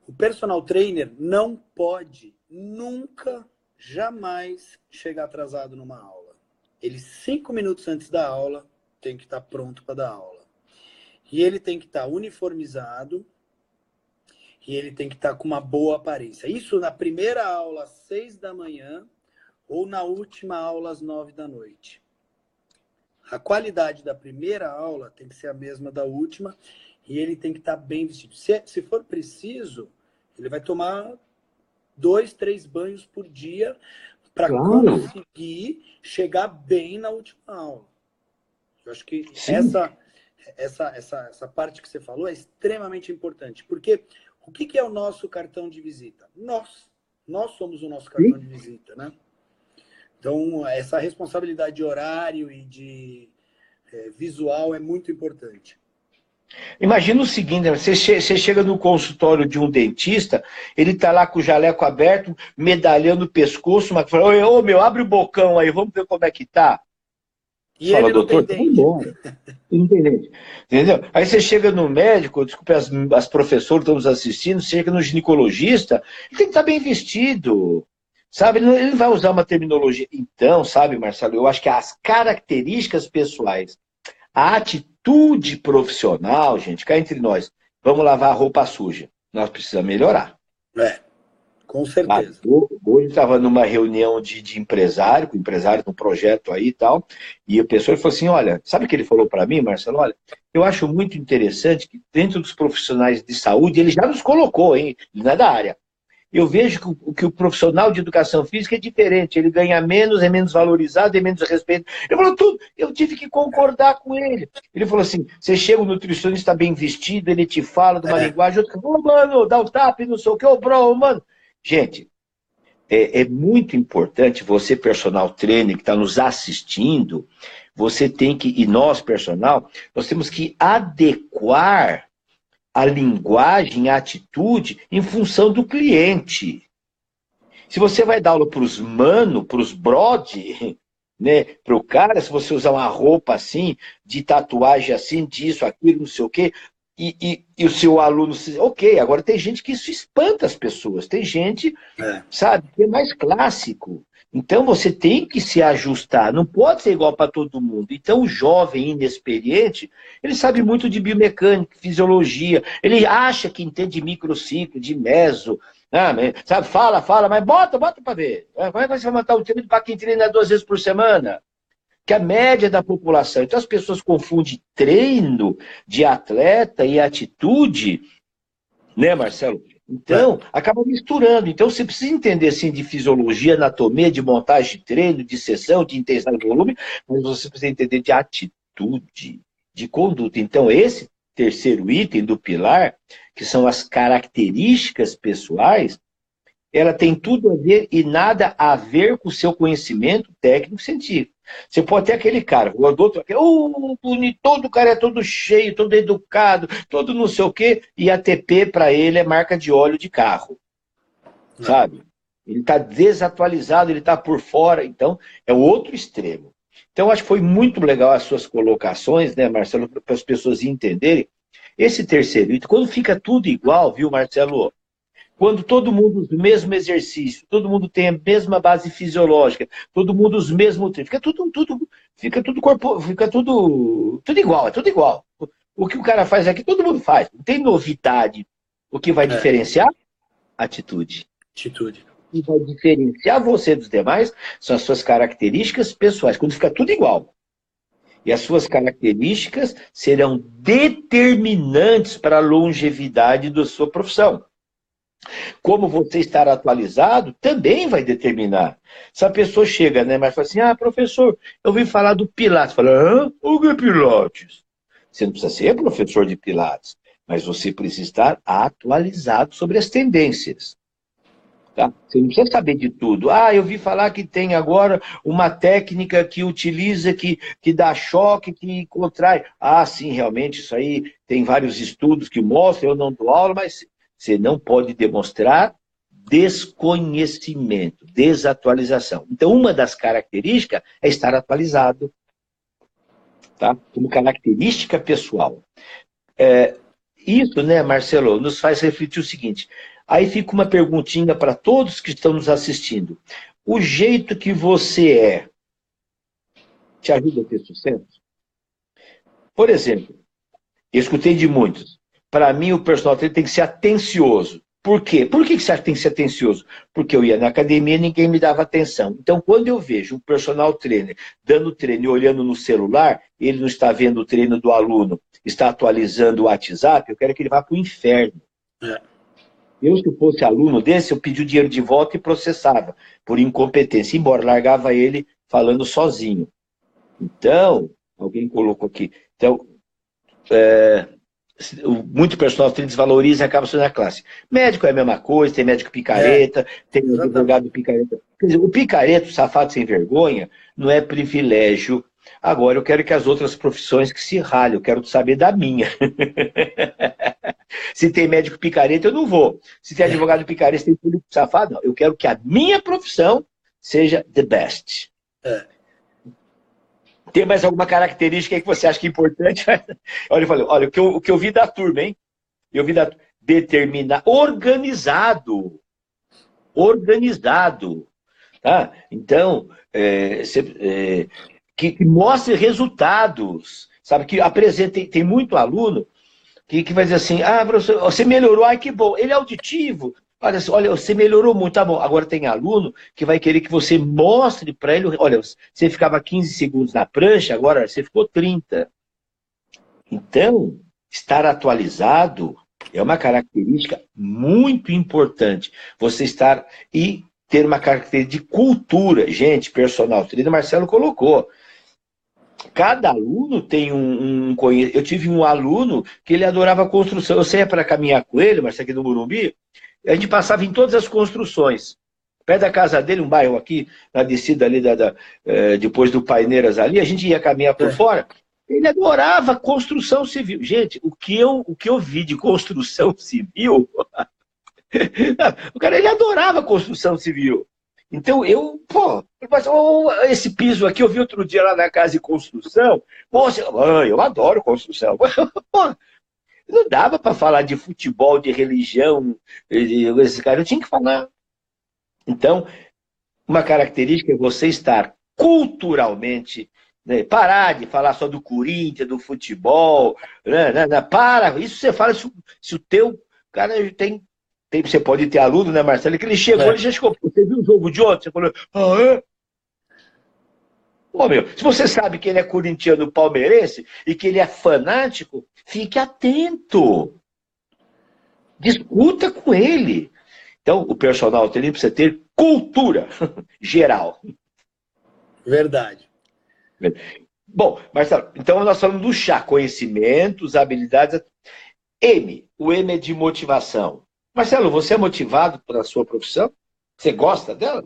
O personal trainer não pode nunca, jamais chegar atrasado numa aula. Ele 5 minutos antes da aula tem que estar pronto para dar aula. E ele tem que estar uniformizado e ele tem que estar com uma boa aparência. Isso na primeira aula às 6 da manhã ou na última aula às 9 da noite. A qualidade da primeira aula tem que ser a mesma da última e ele tem que estar bem vestido. Se for preciso, ele vai tomar 2, 3 banhos por dia para conseguir chegar bem na última aula. Eu acho que essa parte que você falou é extremamente importante. Porque o que é o nosso cartão de visita? Nós somos o nosso cartão de visita, né? Então, essa responsabilidade de horário e de visual é muito importante. Imagina o seguinte, você chega no consultório de um dentista, ele está lá com o jaleco aberto, medalhando o pescoço, mas fala, ô meu, abre o bocão aí, vamos ver como é que tá. E fala, ele doutor, tá embora. Não tem dente. Entendeu? Aí você chega no médico, desculpe as professoras que estão nos assistindo, você chega no ginecologista, ele tem que estar bem vestido. Sabe, ele não vai usar uma terminologia. Então, sabe, Marcelo, eu acho que as características pessoais, a atitude profissional, gente, cá entre nós, vamos lavar a roupa suja. Nós precisamos melhorar. Com Ah, certeza. hoje estava numa reunião de empresário, com empresário de um projeto aí e tal, e a pessoa falou assim, olha, sabe o que ele falou para mim, Marcelo? Olha, eu acho muito interessante que dentro dos profissionais de saúde, ele já nos colocou, hein? Ele não é da área. Eu vejo que o profissional de educação física é diferente, ele ganha menos, é menos valorizado, é menos respeito. Ele falou tudo, eu tive que concordar com ele. Ele falou assim, você chega, o nutricionista bem vestido, ele te fala de uma linguagem, outro, ô, mano, dá o tapa, não sei o que, ô, bro, mano. Gente, é muito importante você, personal trainer, que está nos assistindo, você tem que, e nós, personal, nós temos que adequar a linguagem, a atitude, em função do cliente. Se você vai dar aula para os mano, para os brode, né, para o cara, se você usar uma roupa assim, de tatuagem assim, disso, aquilo, não sei o quê, e o seu aluno... Ok, agora tem gente que isso espanta as pessoas, tem gente, sabe, que é mais clássico. Então você tem que se ajustar, não pode ser igual para todo mundo. Então o jovem inexperiente, ele sabe muito de biomecânica, fisiologia, ele acha que entende de microciclo, de meso, sabe, fala, mas bota para ver. Como é que você vai montar um treino para quem treina 2 vezes por semana? Que a média da população. Então as pessoas confundem treino de atleta e atitude, né, Marcelo? Então, acaba misturando. Então, você precisa entender, assim, de fisiologia, anatomia, de montagem de treino, de sessão, de intensidade de volume, mas você precisa entender de atitude, de conduta. Então, esse terceiro item do pilar, que são as características pessoais, ela tem tudo a ver e nada a ver com o seu conhecimento técnico-científico. Você pode ter aquele cara, o doutor, bonito, todo cara é todo cheio, todo educado, todo não sei o quê, e a TP para ele é marca de óleo de carro. Sabe? Ele está desatualizado, ele está por fora, então é o outro extremo. Então, acho que foi muito legal as suas colocações, né, Marcelo, para as pessoas entenderem. Esse terceiro item, quando fica tudo igual, viu, Marcelo? Quando todo mundo usa o mesmo exercício, todo mundo tem a mesma base fisiológica, todo mundo usa os mesmos treinos, fica tudo igual, é tudo igual. O que o cara faz aqui, todo mundo faz. Não tem novidade. O que vai diferenciar? Atitude. O que vai diferenciar você dos demais são as suas características pessoais. Quando fica tudo igual. E as suas características serão determinantes para a longevidade da sua profissão. Como você estar atualizado também vai determinar. Se a pessoa chega, né, mas fala assim, professor, eu ouvi falar do Pilates. Fala, o que é Pilates? Você não precisa ser professor de Pilates, mas você precisa estar atualizado sobre as tendências. Tá? Você não precisa saber de tudo. Eu vi falar que tem agora uma técnica que utiliza, que dá choque, que contrai. Sim, realmente, isso aí tem vários estudos que mostram, eu não dou aula, mas... Você não pode demonstrar desconhecimento, desatualização. Então, uma das características é estar atualizado, tá? Como característica pessoal. Isso, né, Marcelo, nos faz refletir o seguinte. Aí fica uma perguntinha para todos que estão nos assistindo. O jeito que você é te ajuda a ter sucesso? Por exemplo, eu escutei de muitos. Para mim, o personal trainer tem que ser atencioso. Por quê? Por que você tem que ser atencioso? Porque eu ia na academia e ninguém me dava atenção. Então, quando eu vejo um personal trainer dando treino e olhando no celular, ele não está vendo o treino do aluno, está atualizando o WhatsApp, eu quero que ele vá para o inferno. Eu, se fosse aluno desse, eu pedi o dinheiro de volta e processava, por incompetência, embora largava ele falando sozinho. Então, alguém colocou aqui. Então, muito personal trainer desvaloriza e acaba sendo a classe. Médico é a mesma coisa, tem médico picareta, tem advogado picareta. Quer dizer, o picareta, o safado sem vergonha, não é privilégio. Agora eu quero que as outras profissões que se ralhem, eu quero saber da minha. Se tem médico picareta, eu não vou. Se tem advogado picareta, se tem público safado, não. Eu quero que a minha profissão seja the best. Tem mais alguma característica aí que você acha que é importante? Olha, eu falei, olha, o que eu vi da turma, hein? Eu vi determinar, organizado. Tá? Então, que mostre resultados, sabe? Que apresente, tem muito aluno que vai dizer assim, ah, professor, você melhorou, ai que bom, ele é auditivo, olha, você melhorou muito, tá bom. Agora tem aluno que vai querer que você mostre para ele, olha, você ficava 15 segundos na prancha, agora você ficou 30. Então, estar atualizado é uma característica muito importante. Você estar e ter uma característica de cultura. Gente, personal trainer, Marcelo colocou. Cada aluno tem um conhecimento. Eu tive um aluno que ele adorava construção. Eu saía para caminhar com ele, mas aqui no Morumbi, a gente passava em todas as construções. Perto da casa dele, um bairro aqui, na descida ali, depois do Paineiras ali, a gente ia caminhar por fora. Ele adorava construção civil. Gente, o que eu vi de construção civil, o cara ele adorava construção civil. Então mas esse piso aqui, eu vi outro dia lá na casa de construção, eu adoro construção. Pô, não dava para falar de futebol, de religião, esse cara, eu tinha que falar. Então, uma característica é você estar culturalmente, né, parar de falar só do Corinthians, do futebol, né, para, isso você fala se o teu cara você pode ter aluno, né, Marcelo, que ele chegou, ele já chegou, você viu o jogo de ontem? Você falou, é? Pô, meu, se você sabe que ele é corintiano palmeirense e que ele é fanático, fique atento, discuta com ele. Então, o personal trainer precisa ter cultura geral. Verdade. Bom, Marcelo, então nós falamos do chá, conhecimentos, habilidades. O M é de motivação. Marcelo, você é motivado pela sua profissão? Você gosta dela?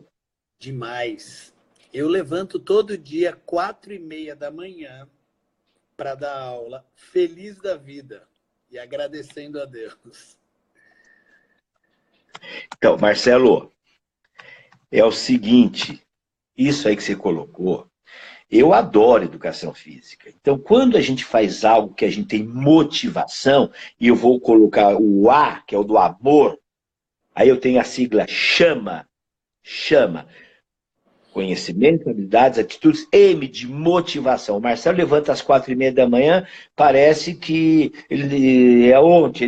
Demais. Eu levanto todo dia 4h30 da manhã para dar aula, feliz da vida e agradecendo a Deus. Então, Marcelo, é o seguinte, isso aí que você colocou, eu adoro educação física. Então, quando a gente faz algo que a gente tem motivação, e eu vou colocar o A, que é o do amor, aí eu tenho a sigla chama. Conhecimento, habilidades, atitudes, M de motivação. O Marcelo levanta às 4h30 da manhã, parece que ele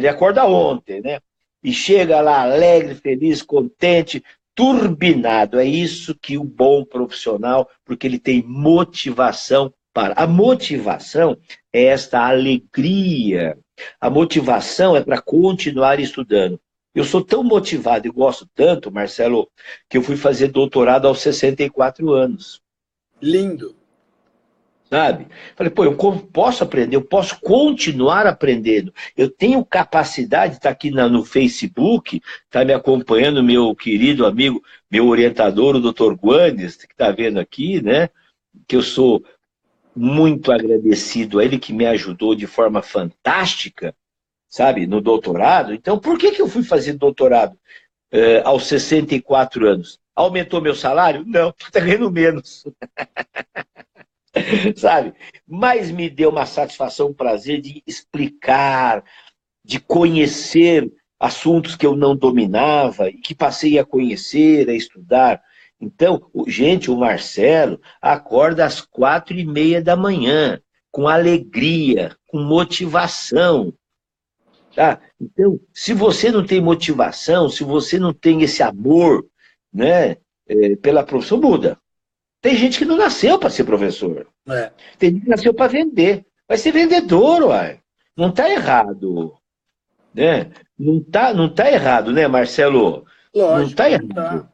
acorda ontem, né? E chega lá alegre, feliz, contente, turbinado. É isso que o bom profissional, porque ele tem motivação para. A motivação é esta alegria. A motivação é para continuar estudando. Eu sou tão motivado e gosto tanto, Marcelo, que eu fui fazer doutorado aos 64 anos. Lindo. Sabe? Falei, pô, eu posso aprender, eu posso continuar aprendendo. Eu tenho capacidade, está aqui no Facebook, está me acompanhando meu querido amigo, meu orientador, o Dr. Guanes, que está vendo aqui, né? Que eu sou muito agradecido a ele, que me ajudou de forma fantástica, sabe, no doutorado. Então, por que eu fui fazer doutorado aos 64 anos? Aumentou meu salário? Não, está ganhando menos. Sabe? Mas me deu uma satisfação, um prazer de explicar, de conhecer assuntos que eu não dominava e que passei a conhecer, a estudar. Então, gente, o Marcelo acorda às 4h30 da manhã, com alegria, com motivação. Tá? Então, se você não tem motivação, se você não tem esse amor, né, pela profissão, muda. Tem gente que não nasceu para ser professor. É. Tem gente que nasceu para vender. Vai ser vendedor, uai. Não está errado. Né? Não tá errado, né, Marcelo? Não Lógico, está não errado. tá.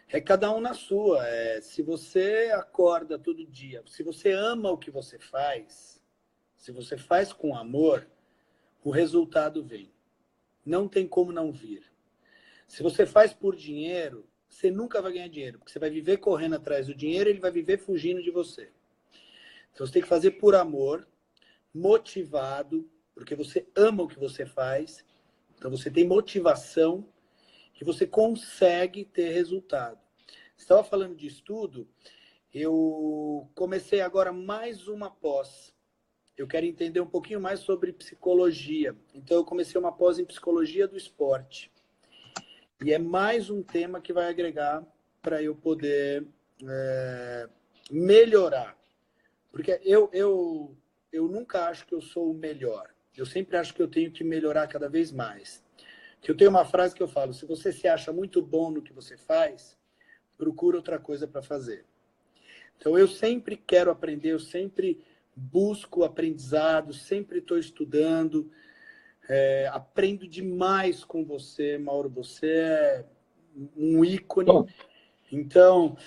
É cada um na sua. Se você acorda todo dia, se você ama o que você faz, se você faz com amor, o resultado vem. Não tem como não vir. Se você faz por dinheiro, você nunca vai ganhar dinheiro, porque você vai viver correndo atrás do dinheiro e ele vai viver fugindo de você. Então você tem que fazer por amor, motivado, porque você ama o que você faz, então você tem motivação que você consegue ter resultado. Você estava falando de estudo, eu comecei agora mais uma pós. Eu quero entender um pouquinho mais sobre psicologia. Então eu comecei uma pós em psicologia do esporte. E é mais um tema que vai agregar para eu poder melhorar. Porque eu nunca acho que eu sou o melhor. Eu sempre acho que eu tenho que melhorar cada vez mais. Que eu tenho uma frase que eu falo: se você se acha muito bom no que você faz, procura outra coisa para fazer. Então, eu sempre quero aprender, eu sempre busco aprendizado, sempre estou estudando, aprendo demais com você, Mauro. Você é um ícone. Bom. Então,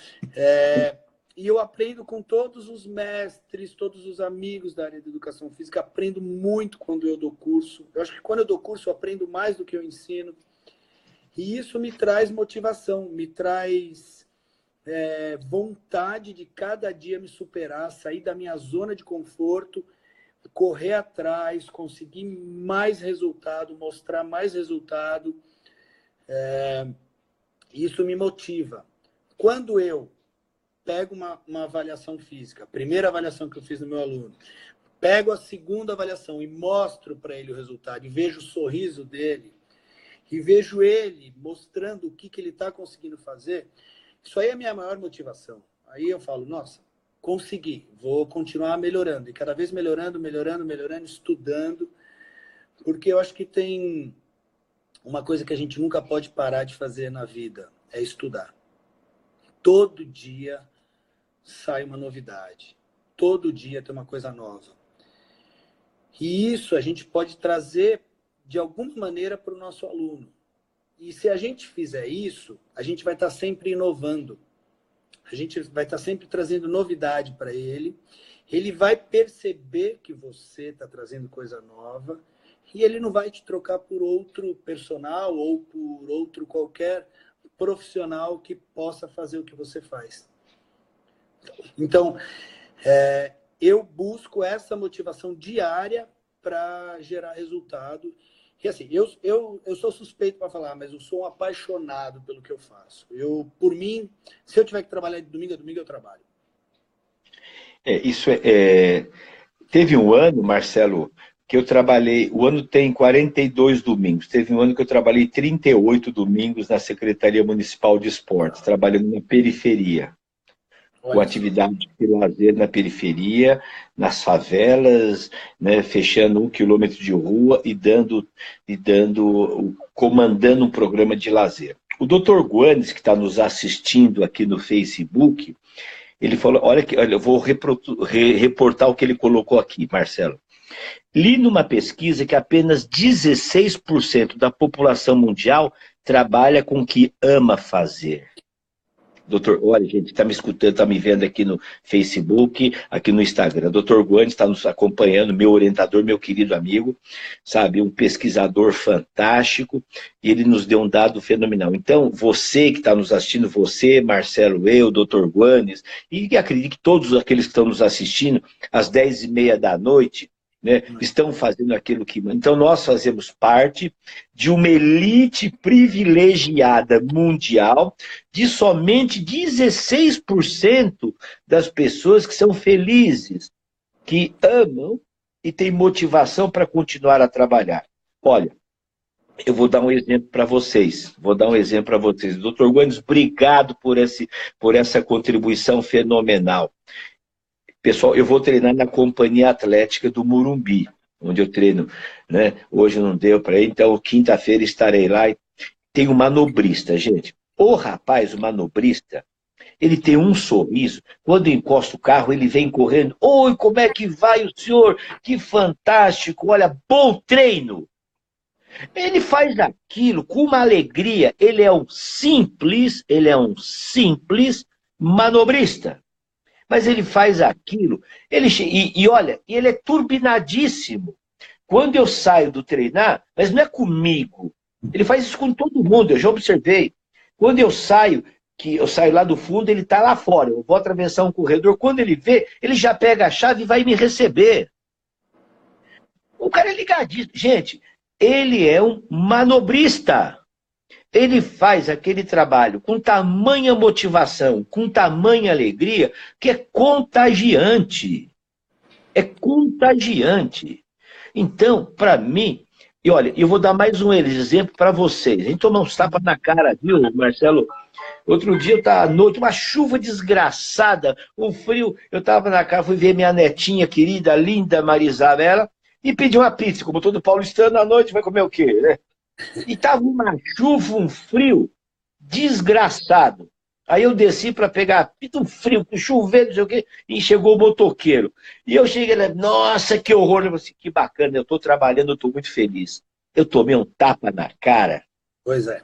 e eu aprendo com todos os mestres, todos os amigos da área de educação física, aprendo muito quando eu dou curso. Eu acho que quando eu dou curso, eu aprendo mais do que eu ensino. E isso me traz motivação, me traz vontade de cada dia me superar, sair da minha zona de conforto, correr atrás, conseguir mais resultado, mostrar mais resultado. Isso me motiva. Quando eu pego uma avaliação física, a primeira avaliação que eu fiz no meu aluno, pego a segunda avaliação e mostro para ele o resultado, e vejo o sorriso dele, e vejo ele mostrando o que ele está conseguindo fazer, isso aí é a minha maior motivação. Aí eu falo, nossa, consegui, vou continuar melhorando, e cada vez melhorando, estudando, porque eu acho que tem uma coisa que a gente nunca pode parar de fazer na vida, é estudar. Todo dia sai uma novidade. Todo dia tem uma coisa nova. E isso a gente pode trazer de alguma maneira para o nosso aluno. E se a gente fizer isso, a gente vai estar sempre inovando. A gente vai estar sempre trazendo novidade para ele. Ele vai perceber que você está trazendo coisa nova e ele não vai te trocar por outro personal ou por outro qualquer profissional que possa fazer o que você faz. Então, eu busco essa motivação diária para gerar resultado. E assim, eu sou suspeito para falar, mas eu sou um apaixonado pelo que eu faço. Por mim, se eu tiver que trabalhar de domingo a domingo, eu trabalho. Teve um ano, Marcelo, que eu trabalhei, o ano tem 42 domingos, teve um ano que eu trabalhei 38 domingos na Secretaria Municipal de Esportes, trabalhando na periferia. Com atividade de lazer na periferia, nas favelas, fechando 1 quilômetro de rua e comandando um programa de lazer. O Dr. Guanes, que está nos assistindo aqui no Facebook, ele falou, olha, eu vou reportar o que ele colocou aqui, Marcelo. Li numa pesquisa que apenas 16% da população mundial trabalha com o que ama fazer. Doutor, olha, gente, está me escutando, está me vendo aqui no Facebook, aqui no Instagram. Doutor Guanes está nos acompanhando, meu orientador, meu querido amigo, sabe, um pesquisador fantástico, e ele nos deu um dado fenomenal. Então, você que está nos assistindo, você, Marcelo, eu, Doutor Guanes, e acredito que todos aqueles que estão nos assistindo, às 10h30 da noite, estão fazendo aquilo que... Então, nós fazemos parte de uma elite privilegiada mundial de somente 16% das pessoas que são felizes, que amam e têm motivação para continuar a trabalhar. Olha, eu vou dar um exemplo para vocês. Dr. Guanes, obrigado por essa contribuição fenomenal. Pessoal, eu vou treinar na Companhia Atlética do Morumbi, onde eu treino, Hoje não deu para ir, então quinta-feira estarei lá. Tem um manobrista, gente. O rapaz, o manobrista, ele tem um sorriso. Quando encosta o carro, ele vem correndo. Oi, como é que vai o senhor? Que fantástico, olha, bom treino. Ele faz aquilo com uma alegria. Ele é um simples manobrista. Mas ele faz aquilo, olha, ele é turbinadíssimo. Quando eu saio do treinar, mas não é comigo, ele faz isso com todo mundo, eu já observei. Quando eu saio lá do fundo, ele está lá fora, eu vou atravessar um corredor, quando ele vê, ele já pega a chave e vai me receber. O cara é ligadíssimo. Gente, ele é um manobrista. Ele faz aquele trabalho com tamanha motivação, com tamanha alegria, que é contagiante. É contagiante. Então, para mim, e olha, eu vou dar mais um exemplo para vocês. A gente toma uns tapas na cara, viu, Marcelo? Outro dia eu estava à noite, uma chuva desgraçada, um frio. Eu estava na casa, fui ver minha netinha querida, linda Maria Isabela, e pedi uma pizza. Como todo paulistano, à noite vai comer o quê, né? E estava uma chuva, um frio desgraçado. Aí eu desci para pegar a pizza, um frio, chovendo, não sei o quê, e chegou o motoqueiro. E eu cheguei lá, nossa, que horror. Eu falei assim, que bacana, eu estou trabalhando, eu estou muito feliz. Eu tomei um tapa na cara. Pois é.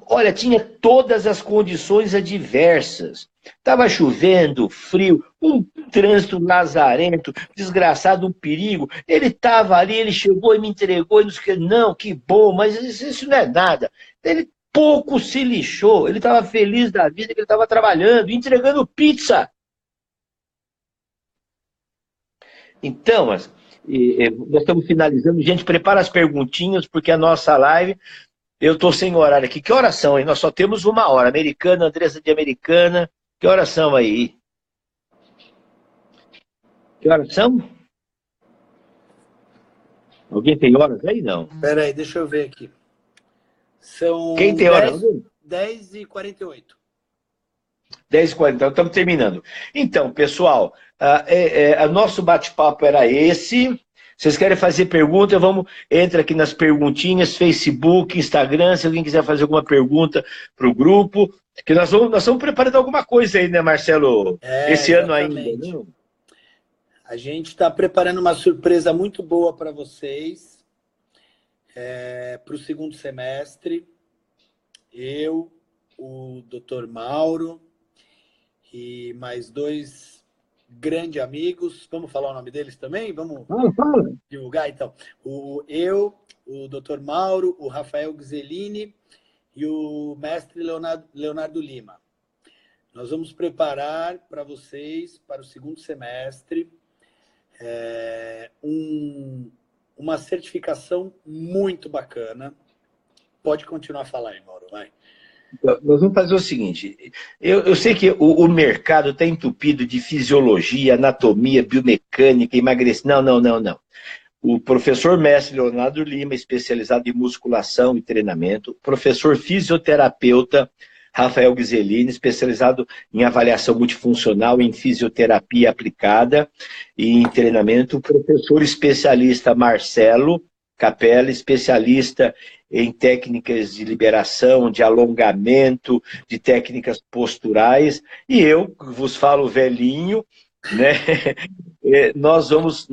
Olha, tinha todas as condições adversas. Estava chovendo, frio, um trânsito lazarento, desgraçado, um perigo. Ele estava ali, ele chegou e me entregou, e não, que bom, mas isso não é nada. Ele pouco se lixou, ele estava feliz da vida que ele estava trabalhando, entregando pizza. Então, nós estamos finalizando. Gente, prepara as perguntinhas, porque a nossa live... Eu estou sem horário aqui. Que horas são aí? Nós só temos uma hora. Americana, Andressa de Americana. Que horas são aí? Que horas são? Alguém tem horas aí? Não. Espera aí, deixa eu ver aqui. São Quem tem horas? 10h48. 10h40, então estamos terminando. Então, pessoal, o nosso bate-papo era esse. Vocês querem fazer pergunta? Entra aqui nas perguntinhas, Facebook, Instagram, se alguém quiser fazer alguma pergunta para o grupo. Que nós estamos preparando alguma coisa aí, né, Marcelo? Esse Exatamente. ano ainda, não? A gente está preparando uma surpresa muito boa para vocês, para o segundo semestre. Eu, o Dr. Mauro e mais 2 grandes amigos. Vamos falar o nome deles também? Vamos divulgar, então. O Dr. Mauro, o Rafael Gzelini e o mestre Leonardo Lima. Nós vamos preparar para vocês, para o segundo semestre, uma certificação muito bacana. Pode continuar a falar aí, Mauro, vai. Nós vamos fazer o seguinte, eu sei que o mercado está entupido de fisiologia, anatomia, biomecânica, emagrecimento. Não. O professor mestre Leonardo Lima, especializado em musculação e treinamento, professor fisioterapeuta Rafael Gzelini, especializado em avaliação multifuncional, em fisioterapia aplicada e em treinamento, o professor especialista Marcelo Capella, especialista em técnicas de liberação, de alongamento, de técnicas posturais, e eu, que vos falo velhinho, né? Nós vamos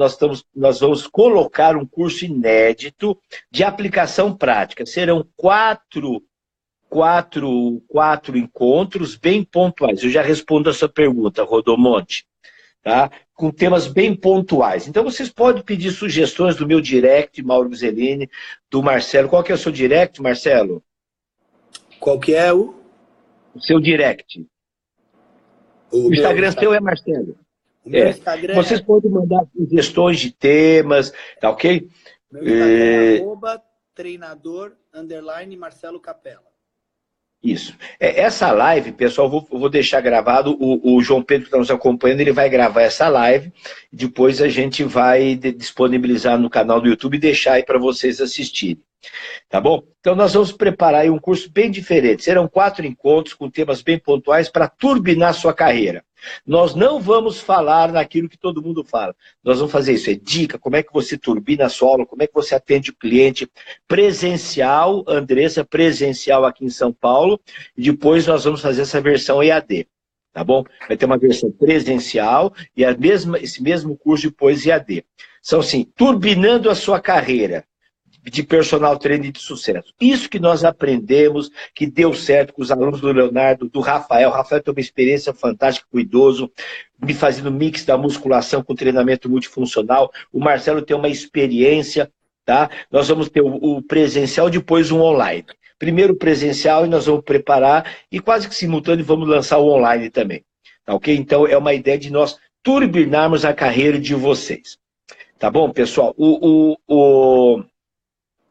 colocar um curso inédito de aplicação prática. Serão quatro encontros bem pontuais. Eu já respondo a sua pergunta, Rodomonte, tá? Com temas bem pontuais. Então, vocês podem pedir sugestões do meu direct, Mauro Gzelini, do Marcelo. Qual que é o seu direct, Marcelo? Qual que é o seu direct. O Instagram seu é Marcelo. O meu Instagram Vocês podem mandar sugestões de temas, tá ok? Meu Instagram é @treinador_Marcelo Capella. Isso. Essa live, pessoal, eu vou deixar gravado. O João Pedro que está nos acompanhando, ele vai gravar essa live. Depois a gente vai disponibilizar no canal do YouTube e deixar aí para vocês assistirem. Tá bom? Então nós vamos preparar aí um curso bem diferente. Serão 4 encontros com temas bem pontuais para turbinar sua carreira. Nós não vamos falar naquilo que todo mundo fala. Nós vamos fazer isso, dica, como é que você turbina a sua aula, como é que você atende o cliente presencial, Andressa, presencial aqui em São Paulo, e depois nós vamos fazer essa versão EAD, tá bom? Vai ter uma versão presencial e esse mesmo curso depois EAD. São assim, turbinando a sua carreira de personal trainer de sucesso. Isso que nós aprendemos, que deu certo com os alunos do Leonardo, do Rafael. O Rafael tem uma experiência fantástica com o idoso, me fazendo mix da musculação com treinamento multifuncional. O Marcelo tem uma experiência, tá? Nós vamos ter o presencial, depois um online. Primeiro o presencial e nós vamos preparar, e quase que simultâneo vamos lançar o online também. Tá ok? Então é uma ideia de nós turbinarmos a carreira de vocês. Tá bom, pessoal?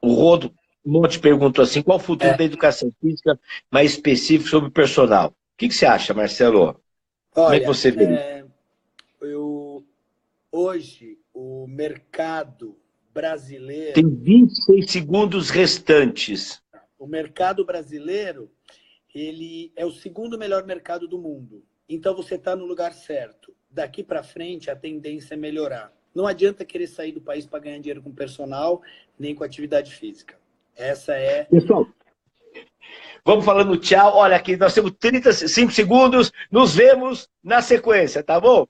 O Rodo Monte perguntou assim, qual o futuro da educação física mais específico sobre o personal? O que você acha, Marcelo? Olha, como é que você vê? Hoje, o mercado brasileiro... Tem 26 segundos restantes. O mercado brasileiro, ele é o segundo melhor mercado do mundo. Então você está no lugar certo. Daqui para frente a tendência é melhorar. Não adianta querer sair do país para ganhar dinheiro com personal, nem com atividade física. Essa é... Pessoal, vamos falando tchau. Olha aqui, nós temos 35 segundos. Nos vemos na sequência, tá bom?